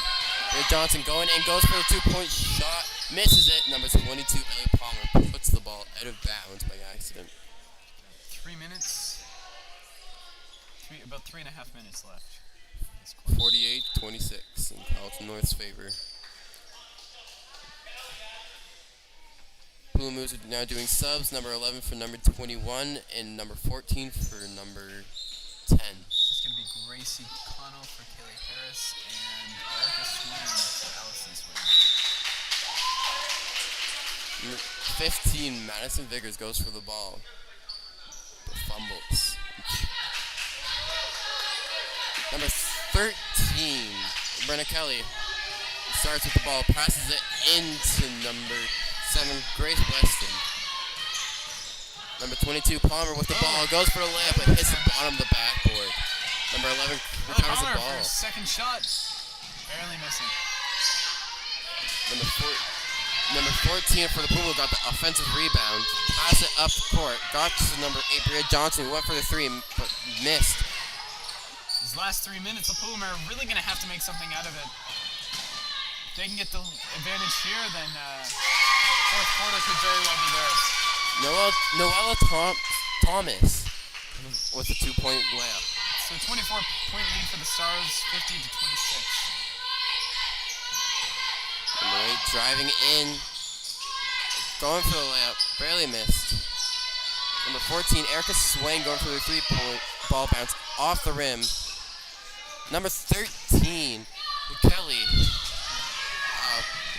Bria Johnson going in, goes for the 2-point shot, misses it. Number 22, Ellie Palmer, puts the ball out of bounds by accident. 3 minutes. About 3.5 minutes left. 48-26 in Carleton North's favor. Pulamoo's are now doing subs. Number 11 for number 21 and number 14 for number 10. It's going to be Gracie Connell for Kaylee Harris and Erica Swain for Allison Swain. Number 15, Madison Vickers goes for the ball. But fumbles. Number 13, Brenna Kelly starts with the ball, passes it into number 7, Grace Weston. Number 22, Palmer with the ball, goes for a layup, but hits the bottom of the backboard. Number 11 recovers the ball. For his second shot, barely missing. Number 14 for the Pulamoo got the offensive rebound, passed it up the court, got to number 8, Bria Johnson, who went for the 3, but missed. These last 3 minutes, the Pulamoo are really going to have to make something out of it. If they can get the advantage here, then fourth quarter could very well be theirs. Noella Thomas with a 2-point layup. So 24-point lead for the Stars, 50-26. Number 8 driving in, going for the layup, barely missed. Number 14, Erica Swain going for the 3-point ball bounce off the rim. Number 13, Kelly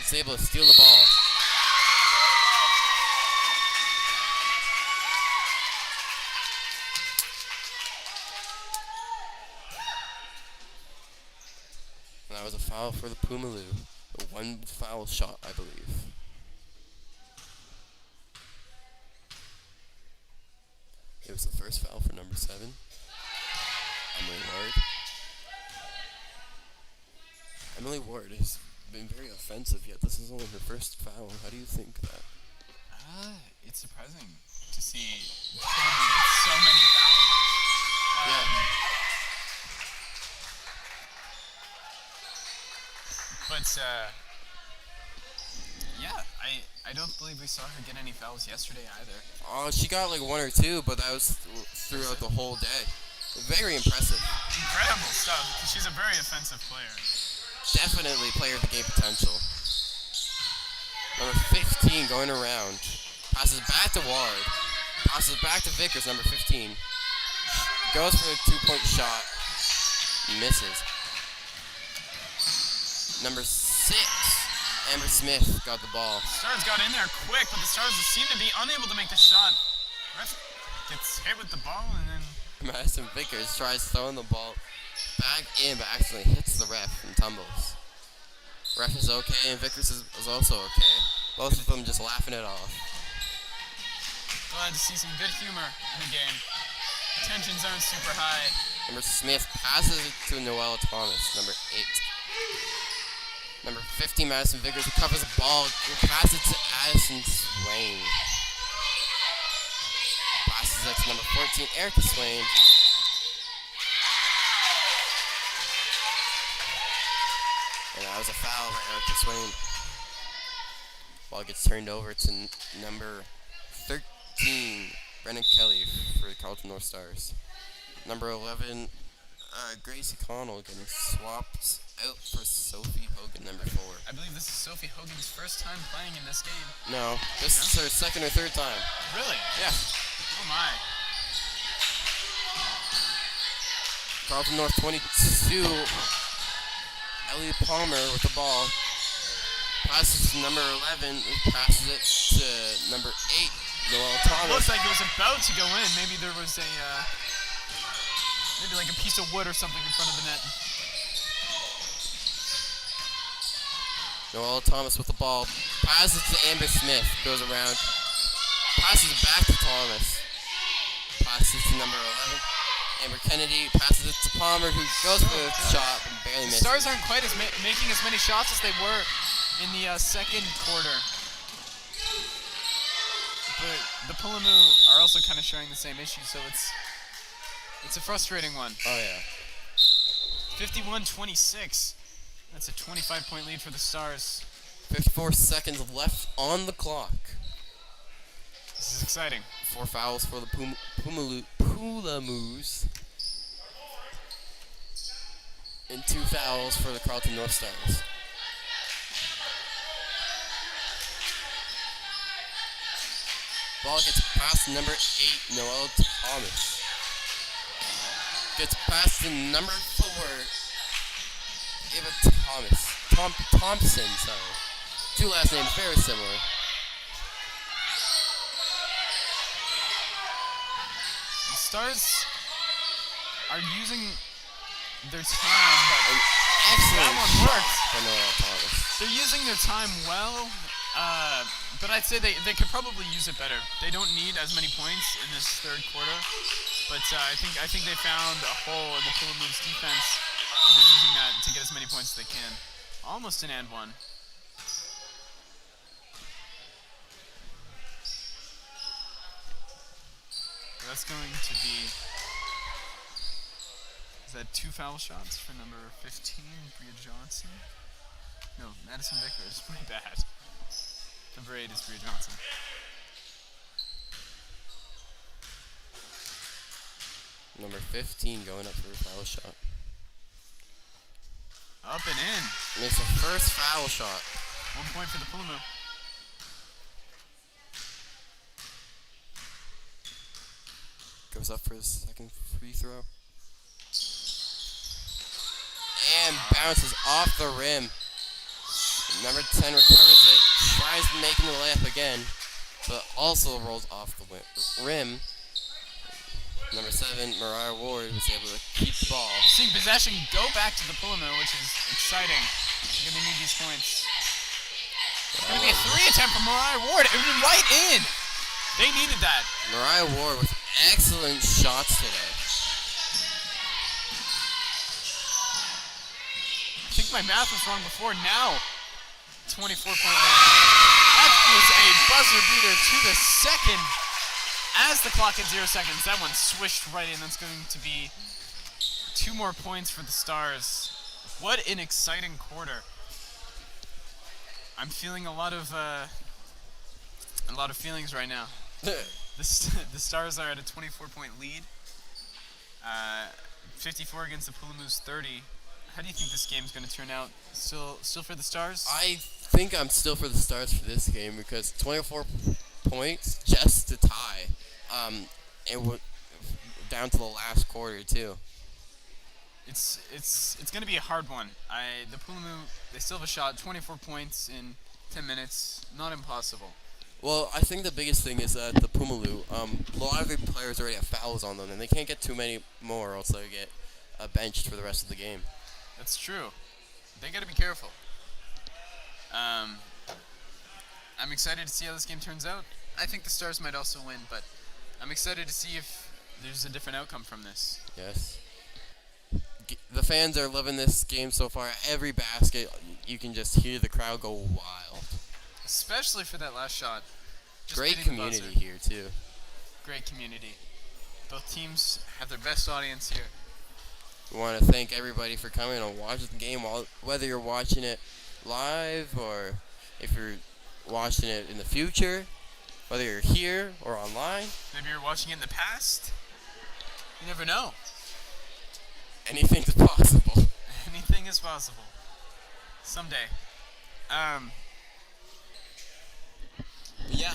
is able to steal the ball. And that was a foul for the Pulamoo. A 1 foul shot, I believe. It was the first foul for number 7, Emily Ward. Emily Ward has been very offensive, yet this is only her first foul. How do you think that? It's surprising to see Pulamoo with so many fouls. Yeah. But yeah, I don't believe we saw her get any fouls yesterday either. Oh, she got like 1 or 2, but that was throughout the whole day. Very impressive. Incredible stuff. She's a very offensive player. Definitely player of the game potential. Number 15 going around. Passes back to Ward. Passes back to Vickers, number 15. Goes for a 2-point shot. Misses. Number 6, Amber Smith got the ball. Stars got in there quick, but the Stars seem to be unable to make the shot. Ref gets hit with the ball and then... Madison Vickers tries throwing the ball back in, but accidentally hits the ref and tumbles. Ref is okay, and Vickers is also okay. Both of them just laughing it off. Glad to see some good humor in the game. Tensions aren't super high. Number Smith passes it to Noella Thomas, number 8. Number 15, Madison Vickers recovers the ball and passes it to Addison Swain. Passes it to number 14, Erica Swain. And that was a foul by Erica Swain. Ball gets turned over to number 13, Brennan Kelly for the Carleton North Stars. Number 11, Gracie Connell getting swapped out for Sophie Hogan, number 4. I believe this is Sophie Hogan's first time playing in this game. No, this is her second or third time. Really? Yeah. Oh my. Carleton North 22, Ellie Palmer with the ball. Passes to number 11, passes it to number 8, Noelle Thomas. Looks like it was about to go in. Maybe there was a, maybe like a piece of wood or something in front of the net. Noelle Thomas with the ball. Passes to Amber Smith. Goes around. Passes it back to Thomas. Passes to number 11. Amber Kennedy passes it to Palmer, who goes for the shot and barely The misses. Stars aren't quite as making as many shots as they were in the second quarter. But the Pulamoo are also kind of sharing the same issue, so it's a frustrating one. Oh, yeah. 51-26. That's a 25-point lead for the Stars. 54 seconds left on the clock. This is exciting. 4 fouls for the Pulamoos. And 2 fouls for the Carleton North Stars. Ball gets past number 8, Noel Thomas. Gets past to number 4, Ava Thompson, sorry. 2 last names, very similar. The Stars are using their time, but An excellent that one shot worked. for Noel Thomas. They're using their time well, but I'd say they could probably use it better. They don't need as many points in this third quarter, but I think they found a hole in the Pulamoo's defense, and they're using that to get as many points as they can. Almost an and one. That's going to be. Is that 2 foul shots for number 15, Bria Johnson? No, Madison Vickers. My bad. Number 8 is Bria Johnson. Number 15 going up for a foul shot. Up and in. And it's the first foul shot. 1 point for the Pulamoo. Goes up for his second free throw. And bounces off the rim. Number 10 recovers it. Tries making the layup again. But also rolls off the rim. Number 7, Mariah Ward, was able to keep the ball. Seeing possession go back to the Pulamoo, which is exciting. They're going to need these points. It's going to be a 3 attempt from Mariah Ward. It went right in. They needed that. Mariah Ward with excellent shots today. I think my math was wrong before. Now, 24-point lead. That was a buzzer beater to the second. As the clock at 0 seconds, that one swished right in. That's going to be 2 more points for the Stars. What an exciting quarter! I'm feeling a lot of feelings right now. The Stars are at a 24-point lead. 54 against the Pulamoo's 30. How do you think this game's going to turn out? Still for the Stars? I think I'm still for the Stars for this game because 24 points just to tie. And down to the last quarter too. It's going to be a hard one. The Pulamoo, they still have a shot. 24 points in 10 minutes. Not impossible. Well, I think the biggest thing is that the Pulamoo, a lot of the players already have fouls on them, and they can't get too many more, or else they get benched for the rest of the game. That's true. They got to be careful. I'm excited to see how this game turns out. I think the Stars might also win, but I'm excited to see if there's a different outcome from this. Yes. The fans are loving this game so far. Every basket, you can just hear the crowd go wild. Especially for that last shot. Just Great hitting the community buzzer. here, too. Great community. Both teams have their best audience here. We want to thank everybody for coming and watching the game, whether you're watching it live or if you're watching it in the future, whether you're here or online. Maybe you're watching it in the past. You never know. Anything's possible. Anything is possible. Someday. Yeah.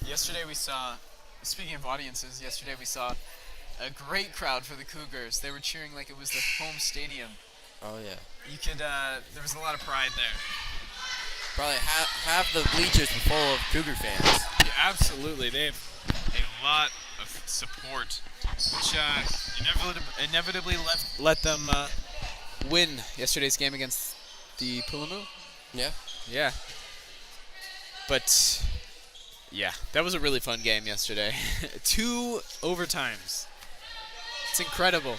Yesterday we saw, speaking of audiences, yesterday we saw a great crowd for the Cougars. They were cheering like it was their home stadium. Oh, yeah. You could, there was a lot of pride there. Probably half the bleachers were full of Cougar fans. Yeah, absolutely. They have a lot of support, which inevitably let them win yesterday's game against the Pulamoo. Yeah. Yeah. But, yeah, that was a really fun game yesterday. 2 overtimes It's incredible.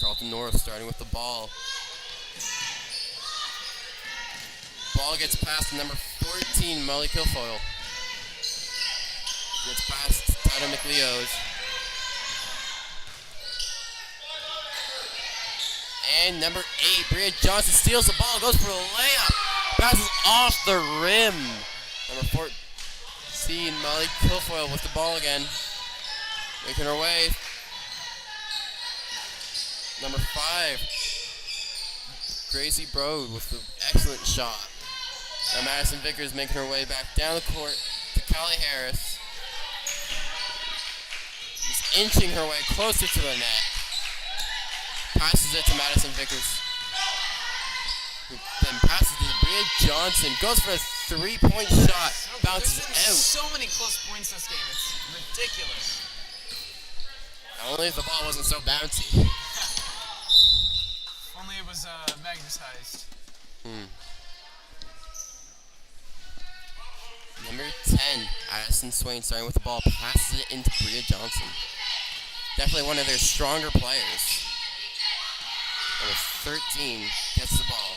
Carleton North starting with the ball. Ball gets past number 14, Molly Kilfoyle. Gets past Tyler McLeod. And number 8, Bria Johnson steals the ball, goes for a layup. Passes off the rim. Number 14, Molly Kilfoyle with the ball again. Making her way. Number 5, Gracie Brode with the excellent shot. Now Madison Vickers making her way back down the court to Callie Harris. Just inching her way closer to the net. Passes it to Madison Vickers. Who then passes it to Bria Johnson. Goes for a three-point shot. Bounces out. So many close points this game. It's ridiculous. Only if the ball wasn't so bouncy. Only it was magnetized. Number 10, Addison Swain starting with the ball. Passes it into Bria Johnson. Definitely one of their stronger players. Number 13 gets the ball.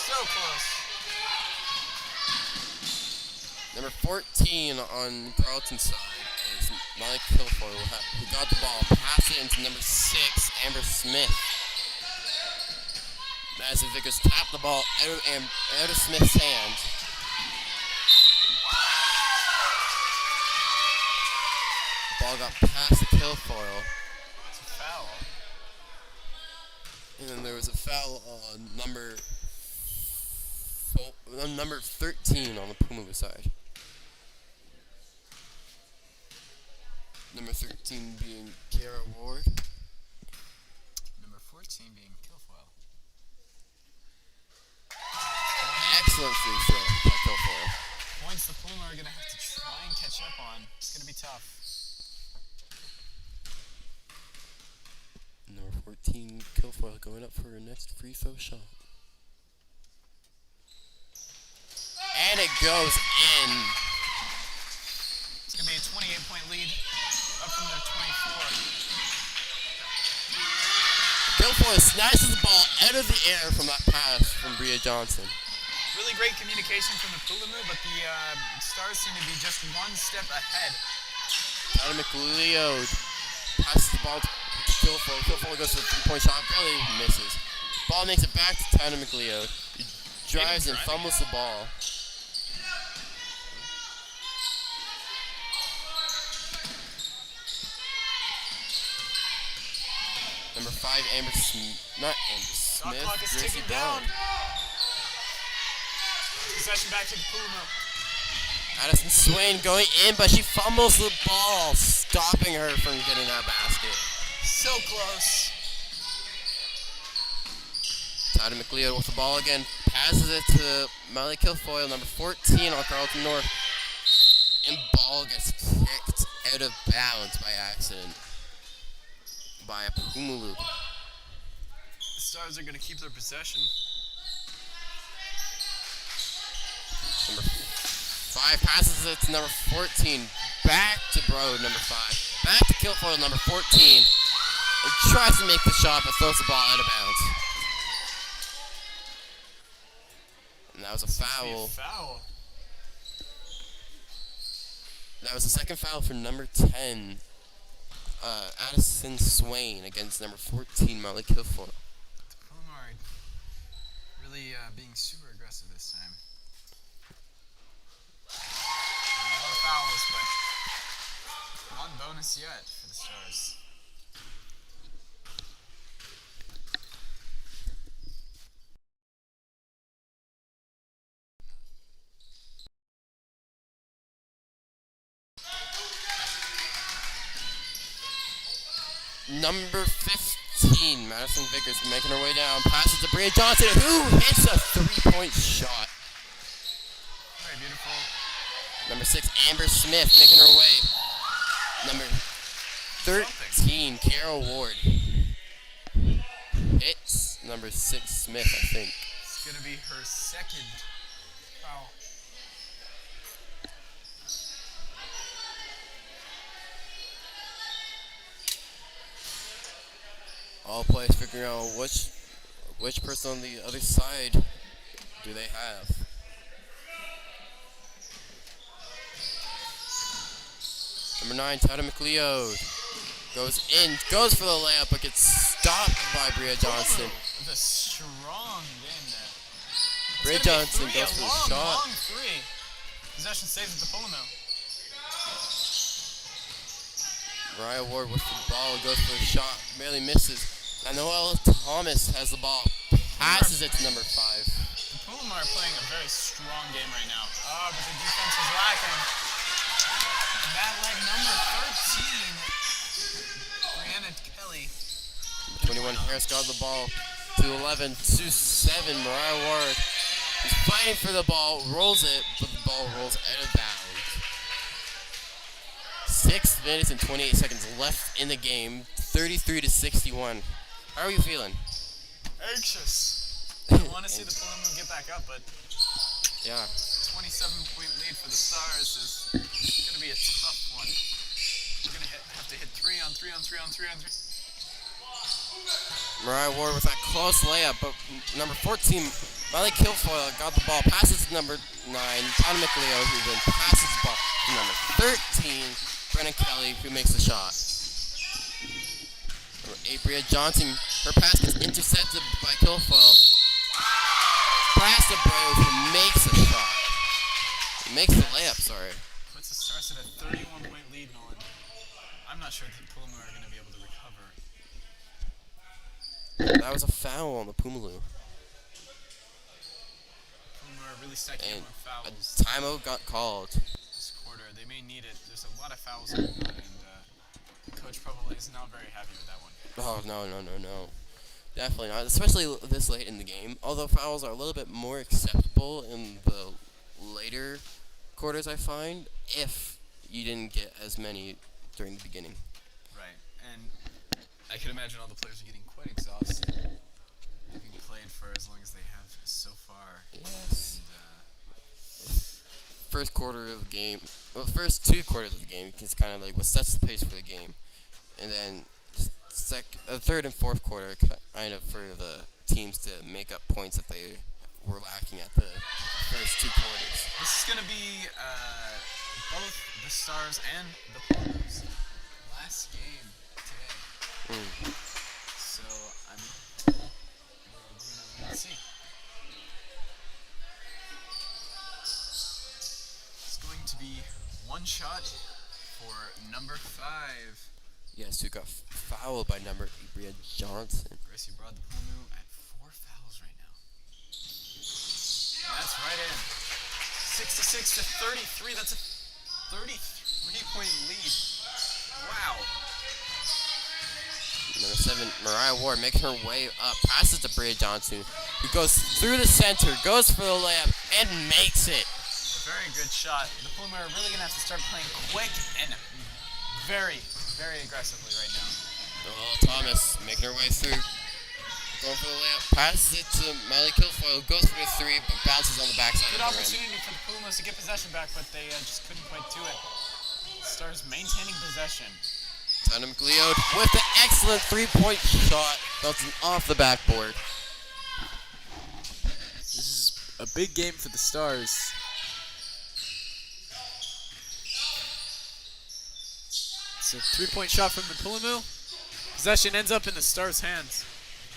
So close. Number 14 on Carleton's side is Molly Kilfoyle, who got the ball. Pass it into number 6, Amber Smith. Madison Vickers tapped the ball out of Smith's hands. The ball got past the Kilfoyle. It's a foul. And then there was a foul on number 13 on the Pulamoo side. Number 13 being Kara Ward. Number 14 being Kilfoyle. Excellent free throw by Kilfoyle. Points the Pulamoo are going to have to try and catch up on. It's going to be tough. Number 14, Kilfoyle going up for her next free throw shot. And it goes in. It's going to be a 28-point lead, up from their 24. Kilfoyle snatches the ball out of the air from that pass from Bria Johnson. Really great communication from the Pulamoo, but the Stars seem to be just one step ahead. Tyler McLeod passes the ball to Kilfoyle. Kilfoyle goes for a three-point shot, barely misses. Ball makes it back to Tyler McLeod. He drives and fumbles the ball. Number 5, Amber Smith. Shot clock is Gracie ticking down. Brown. Possession back to the Pulamoo. Addison Swain going in, but she fumbles the ball, stopping her from getting that basket. So close. Tyler McLeod with the ball again, passes it to Molly Kilfoyle, number 14 on Carleton North. And ball gets kicked out of bounds by accident by a Pulamoo. The Stars are going to keep their possession. Number 5 passes it to number 14. Back to Brode, number 5. Back to Kilfoyle, number 14. And tries to make the shot, but throws the ball out of bounds. And that was a foul. That was the second foul for number 10, Addison Swain, against number 14, Molly Kilfoyle. The Pulamoo are really being super aggressive this time. A lot of fouls, but one bonus yet for the Stars. Number 15, Madison Vickers making her way down. Passes to Bria Johnson, who hits a three-point shot. Very beautiful. Number 6, Amber Smith making her way. Number 13, Carol Ward. Hits number 6, Smith, I think. going to be her second foul. All players figuring out which person on the other side do they have. Number 9, Tata McLeod goes for the layup, but gets stopped by Bria Johnson. With a strong game there. Bria Johnson goes for the shot. Long three. Possession saves at the Pulamoo. Mariah Ward with the ball, goes for the shot, barely misses. And Noelle Thomas has the ball, passes it to number 5. The Pulamoo are playing a very strong game right now. Oh, but the defense is lacking. And that led number 13, Brianna Kelly. 21 Harris got the ball to 11, to 7. Mariah Ward is fighting for the ball, rolls it, but the ball rolls out of bounds. 6 minutes and 28 seconds left in the game, 33-61. How are you feeling? Anxious. I want to see the Pulamoo get back up, but yeah, 27-point lead for the Stars is going to be a tough one. We're going to have to hit 3 on 3 on 3 on 3 on 3. Mariah Ward with that close layup, but number 14, Miley Kilfoyle got the ball, passes to number 9, Tana McLeod, who then passes the ball to number 13, Brenna Kelly, who makes the shot. Number 8, Bria Johnson, her pass gets intercepted by Kilfoyle. Pass to Brea, who makes the shot. He makes the layup, sorry. Puts the Stars at a 31-point lead, Nolan. I'm not sure the Pulamoo are going to be able to recover. That was a foul on the Pulamoo. Pulamoo are really stacking And up on a fouls timeout got called. this quarter. They may need it. There's a lot of fouls going on, and the coach probably is not very happy with that one. Oh, no. Definitely not, especially this late in the game. Although fouls are a little bit more acceptable in the later quarters, I find, if you didn't get as many during the beginning. Right, and I can imagine all the players are getting quite exhausted, having played for as long as they have so far. Yes. And, First quarter of the game, well, the first 2 quarters of the game is kind of like what sets the pace for the game. And then third and fourth quarter kind of for the teams to make up points that they were lacking at the first 2 quarters. this is going to be both the Stars and the Pulamoos' last game today. So, we're going to see. It's going to be one shot for number 5. Yes, who got fouled by number 8, Bria Johnson. Gracie brought the Pulamoo at 4 fouls right now. And that's right in. 66 to 33. That's a 33-point lead. Wow. Number 7, Mariah Ward, making her way up, passes to Bria Johnson, who goes through the center, goes for the layup, and makes it. Very good shot. The Pulamoo are really going to have to start playing quick and very aggressively right now. Noelle Thomas making her way through, going for the layup, passes it to Miley Kilfoyle, goes for the 3, but bounces on the backside Good of the rim. opportunity for the Pumamoos to get possession back, but they just couldn't quite do it. Stars maintaining possession. Tana McLeod with the excellent 3-point shot, bouncing off the backboard. This is a big game for the Stars. It's a 3-point shot from the Pulamoo. Possession ends up in the Stars' hands.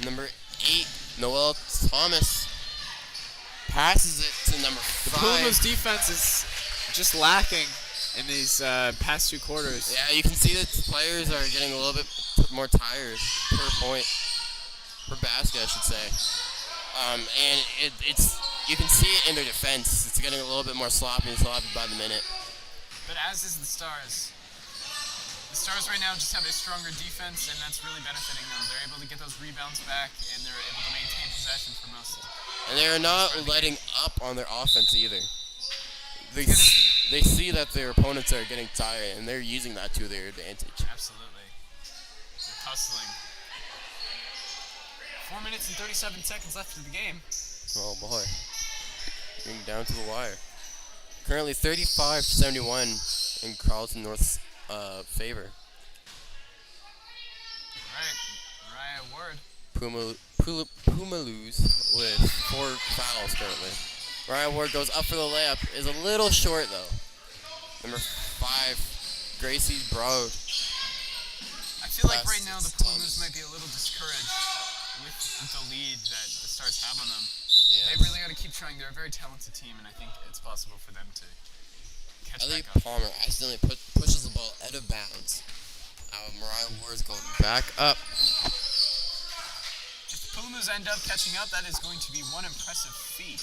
Number 8, Noelle Thomas passes it to number 5. The Pulamoo's defense is just lacking in these past 2 quarters. Yeah, you can see that the players are getting a little bit more tired per point, per basket, I should say. And it's you can see it in their defense. It's getting a little bit more sloppy by the minute. But as is the Stars. The Stars right now just have a stronger defense, and that's really benefiting them. They're able to get those rebounds back, and they're able to maintain possession for most. And they're not letting up on their offense either. They see that their opponents are getting tired, and they're using that to their advantage. Absolutely. They're hustling. 4 minutes and 37 seconds left of the game. Oh boy. Getting down to the wire. Currently 35-71 in Carleton North's favor. Right. Mariah Ward. Pumaloos with 4 fouls currently. Mariah Ward goes up for the layup. Is a little short though. Number 5, Gracie Broad. I feel like right now the Pulamoos might be a little discouraged with the lead that the Stars have on them. Yeah. They really got to keep trying. They're a very talented team, and I think it's possible for them to catch Ellie back up. Palmer accidentally pushes the ball out of bounds. Mariah Ward's going back up. If the Pulamoos end up catching up, that is going to be one impressive feat.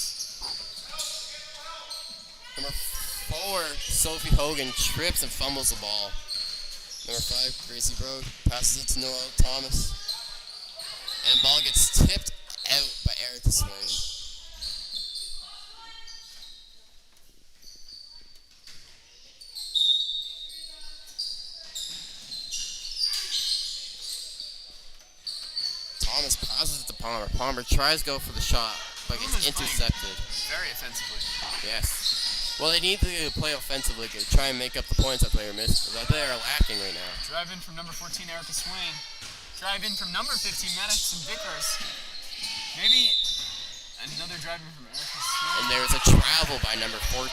Number 4, Sophie Hogan trips and fumbles the ball. Number 5, Gracie Broad passes it to Noelle Thomas. And ball gets tipped out by Erica Swain. Thomas passes it to Palmer. Palmer tries to go for the shot, but gets intercepted. Very offensively. Yes. Well, they need to play offensively to try and make up the points that they are missing. That they are lacking right now. Drive in from number 14, Erica Swain. Drive in from number 15, Madison Vickers. Maybe another drive in from Erica Swain. And there's a travel by number 14.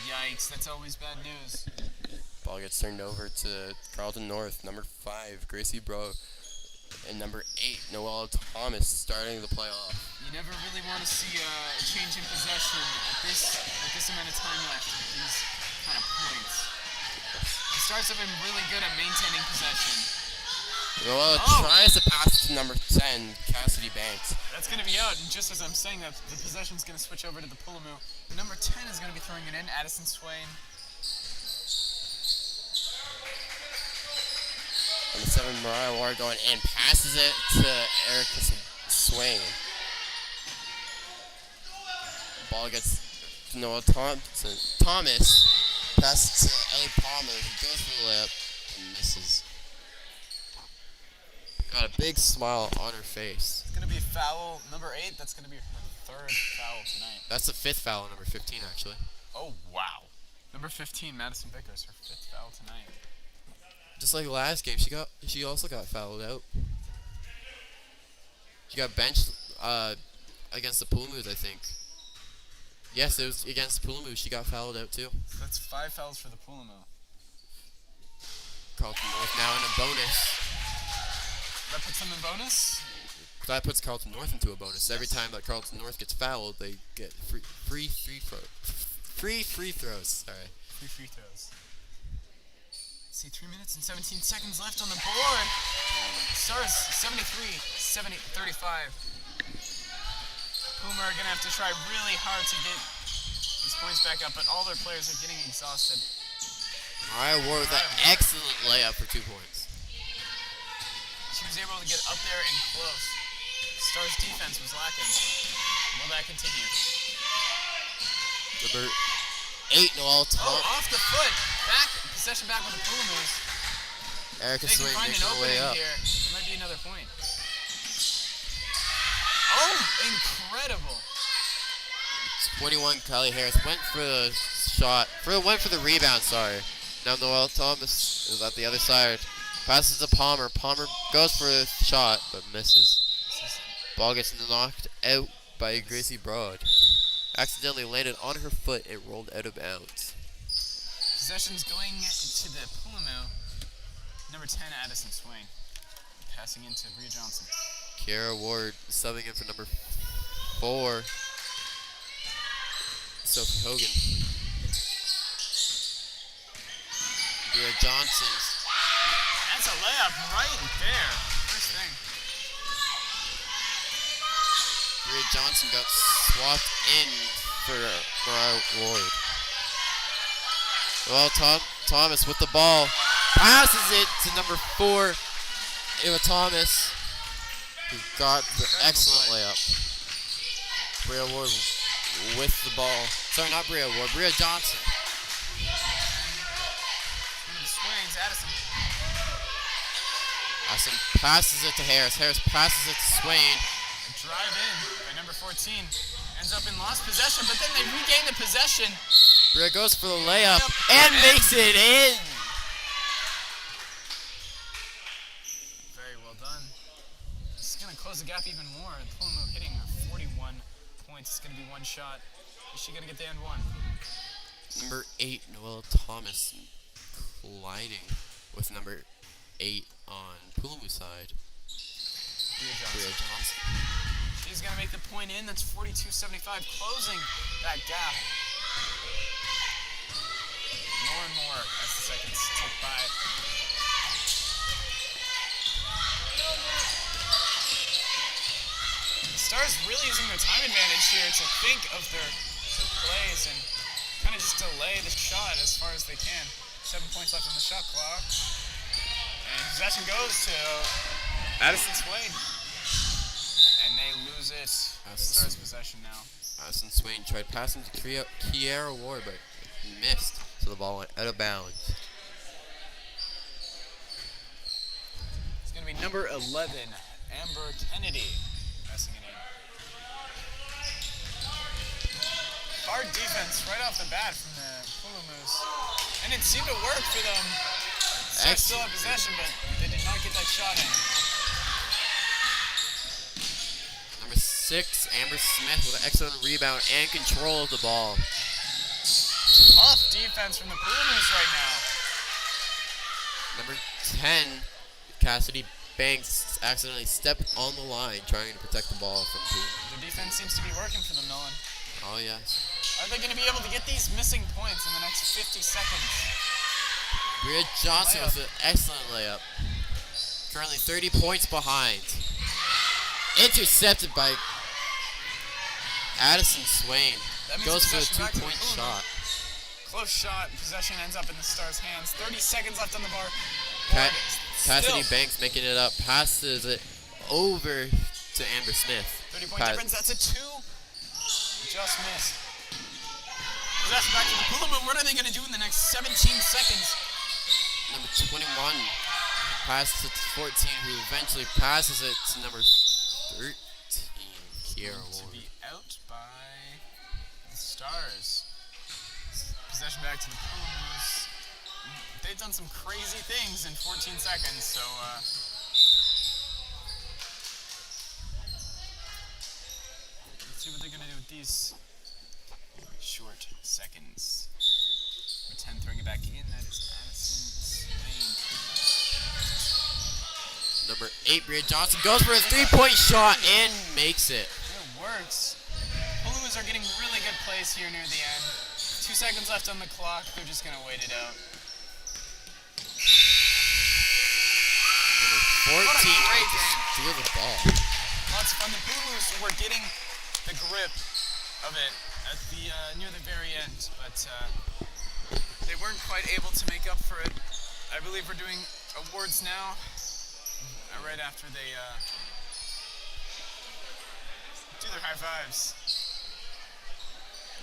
Yikes, that's always bad news. Ball gets turned over to Carleton North. Number 5, Gracie Bro. And number 8, Noelle Thomas starting the playoff. You never really want to see a change in possession at this amount of time left at these kind of points. The Stars have been really good at maintaining possession. Noelle tries to pass to number 10, Cassidy Banks. That's going to be out, and just as I'm saying that, the possession's going to switch over to the Pulamoo. Number 10 is going to be throwing it in, Addison Swain. Number 7, Mariah Ward going in, passes it to Erica Swain. Ball gets to Noelle Thomas. Passes to Ellie Palmer, who goes for the layup and misses. Got a big smile on her face. It's going to be foul number 8. That's going to be her 3rd foul tonight. That's the 5th foul on number 15, actually. Oh, wow. Number 15, Madison Vickers, her 5th foul tonight. Just like last game, she also got fouled out. She got benched against the Pulamoos, I think. Yes, it was against the Pulamoos. She got fouled out too. So that's 5 fouls for the Pulamoo. Carleton North now in a bonus. That puts them in bonus? That puts Carleton North into a bonus. Every time that Carleton North gets fouled, they get free free throws. Sorry. Free free throws. Let's see, 3 minutes and 17 seconds left on the board. Stars 35. Puma are going to have to try really hard to get these points back up, but all their players are getting exhausted. Mariah Ward with an excellent layup for 2 points. She was able to get up there and close. Stars defense was lacking. Will that continue? Number 8, Noelle Thomas. Oh, off the foot. Possession back with the Pulamoos. Erica They can Swain find makes an her way opening up. here. There might be another point. Oh, incredible. 21, Kylie Harris went for the shot. Went for the rebound, sorry. Now Noelle Thomas is at the other side. Passes to Palmer. Palmer goes for the shot, but misses. Ball gets knocked out by Gracie Broad. Accidentally landed on her foot. It rolled out of bounds. Possession's going to the Pulamoo. Number 10, Addison Swain. Passing into Bria Johnson. Kiara Ward subbing in for number 4, Sophie Hogan. Bria Johnson. That's a layup right there. First thing. Bria Johnson got swapped in for Mariah Ward. Well, Thomas with the ball. Passes it to number 4, Ava Thomas, who got the excellent layup. Bria Ward with the ball. Sorry, not Bria Ward. Bria Johnson. One of the Swains, Addison. Addison passes it to Harris. Harris passes it to Swain. drive in by number 14. Ends up in lost possession, but then they regain the possession. Bria goes for the layup and makes it in. Very well done. This is going to close the gap even more. Pulamoo hitting 41 points. It's going to be one shot. Is she going to get the end one? Number 8, Noelle Thomas, colliding with number 8 on Pulamoo side. Bria Johnson. She's going to make the point in. That's 42-75, closing that gap. More and more as the seconds tick by. The Stars really using their time advantage here to think of their plays and kind of just delay the shot as far as they can. 7 points left on the shot clock. And possession goes to Addison Swain. And they lose it. Stars possession now. Addison Swain tried passing to Kiara Ward, but missed. So the ball went out of bounds. It's going to be number 11, Amber Kennedy, passing it in. Hard defense right off the bat from the Pulamoos. And it seemed to work for them. Stars still have possession, but they did not get that shot in. Number 6, Amber Smith with an excellent rebound and control of the ball. Tough defense from the Pulamoos right now. Number 10, Cassidy Banks accidentally stepped on the line trying to protect the ball from Pulamoo. The defense seems to be working for them, Nolan. Oh, yes. Are they going to be able to get these missing points in the next 50 seconds? Bria Johnson with an excellent layup. Currently 30 points behind. Intercepted by Addison Swain. Goes for a 2-point shot. Close shot. Possession ends up in the Stars' hands. 30 seconds left on the bar. Cassidy Banks making it up. Passes it over to Amber Smith. 30-point difference. That's a 2. Just missed. Possession back to the Pulamoo. What are they going to do in the next 17 seconds? Number 21 passes it to 14, who eventually passes it to number 13, Kiara Ward. To be out by the Stars. Possession back to the Pulamoos. They've done some crazy things in 14 seconds, so let's see what they're going to do with these short seconds. Number 10 throwing it back in. That is Addison Swain. Number 8, Bria Johnson goes for a 3-point shot and makes it. It works. Pulamoos are getting really good plays here near the end. 2 seconds left on the clock. They're just going to wait it out. Number 14 What a great to game. steal the ball. Lots of fun. The Pulamoos were getting the grip of it at the near the very end, but they weren't quite able to make up for it. I believe we're doing awards now, right after they do their high fives.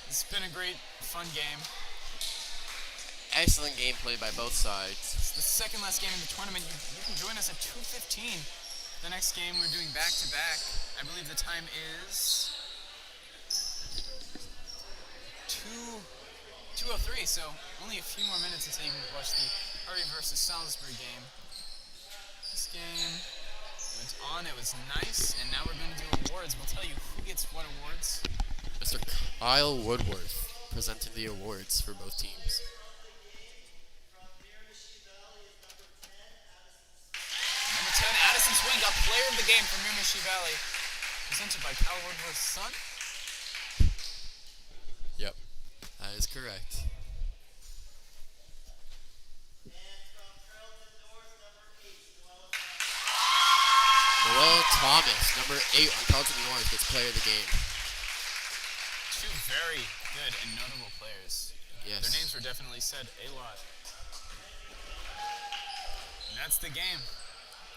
It's been a great, fun game. Excellent gameplay by both sides. It's the second last game in the tournament. You can join us at 2:15. The next game we're doing back-to-back. I believe the time is 2:03, so only a few more minutes until you can watch the Harvey versus Salisbury game. This game went on, it was nice, and now we're going to do awards. We'll tell you who gets what awards. Mr. Kyle Woodworth presenting the awards for both teams. Number 10, Addison Swain got player of the game from Miramachi Valley. Presented by Kyle Woodworth's son. Yep, that is correct. Noelle Thomas, number 8 on Carleton North, gets player of the game. Two very good and notable players. Yes. Their names were definitely said a lot. And that's the game.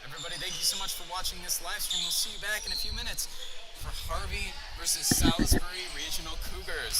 Everybody, thank you so much for watching this live stream. We'll see you back in a few minutes for Harvey versus Salisbury Regional Cougars.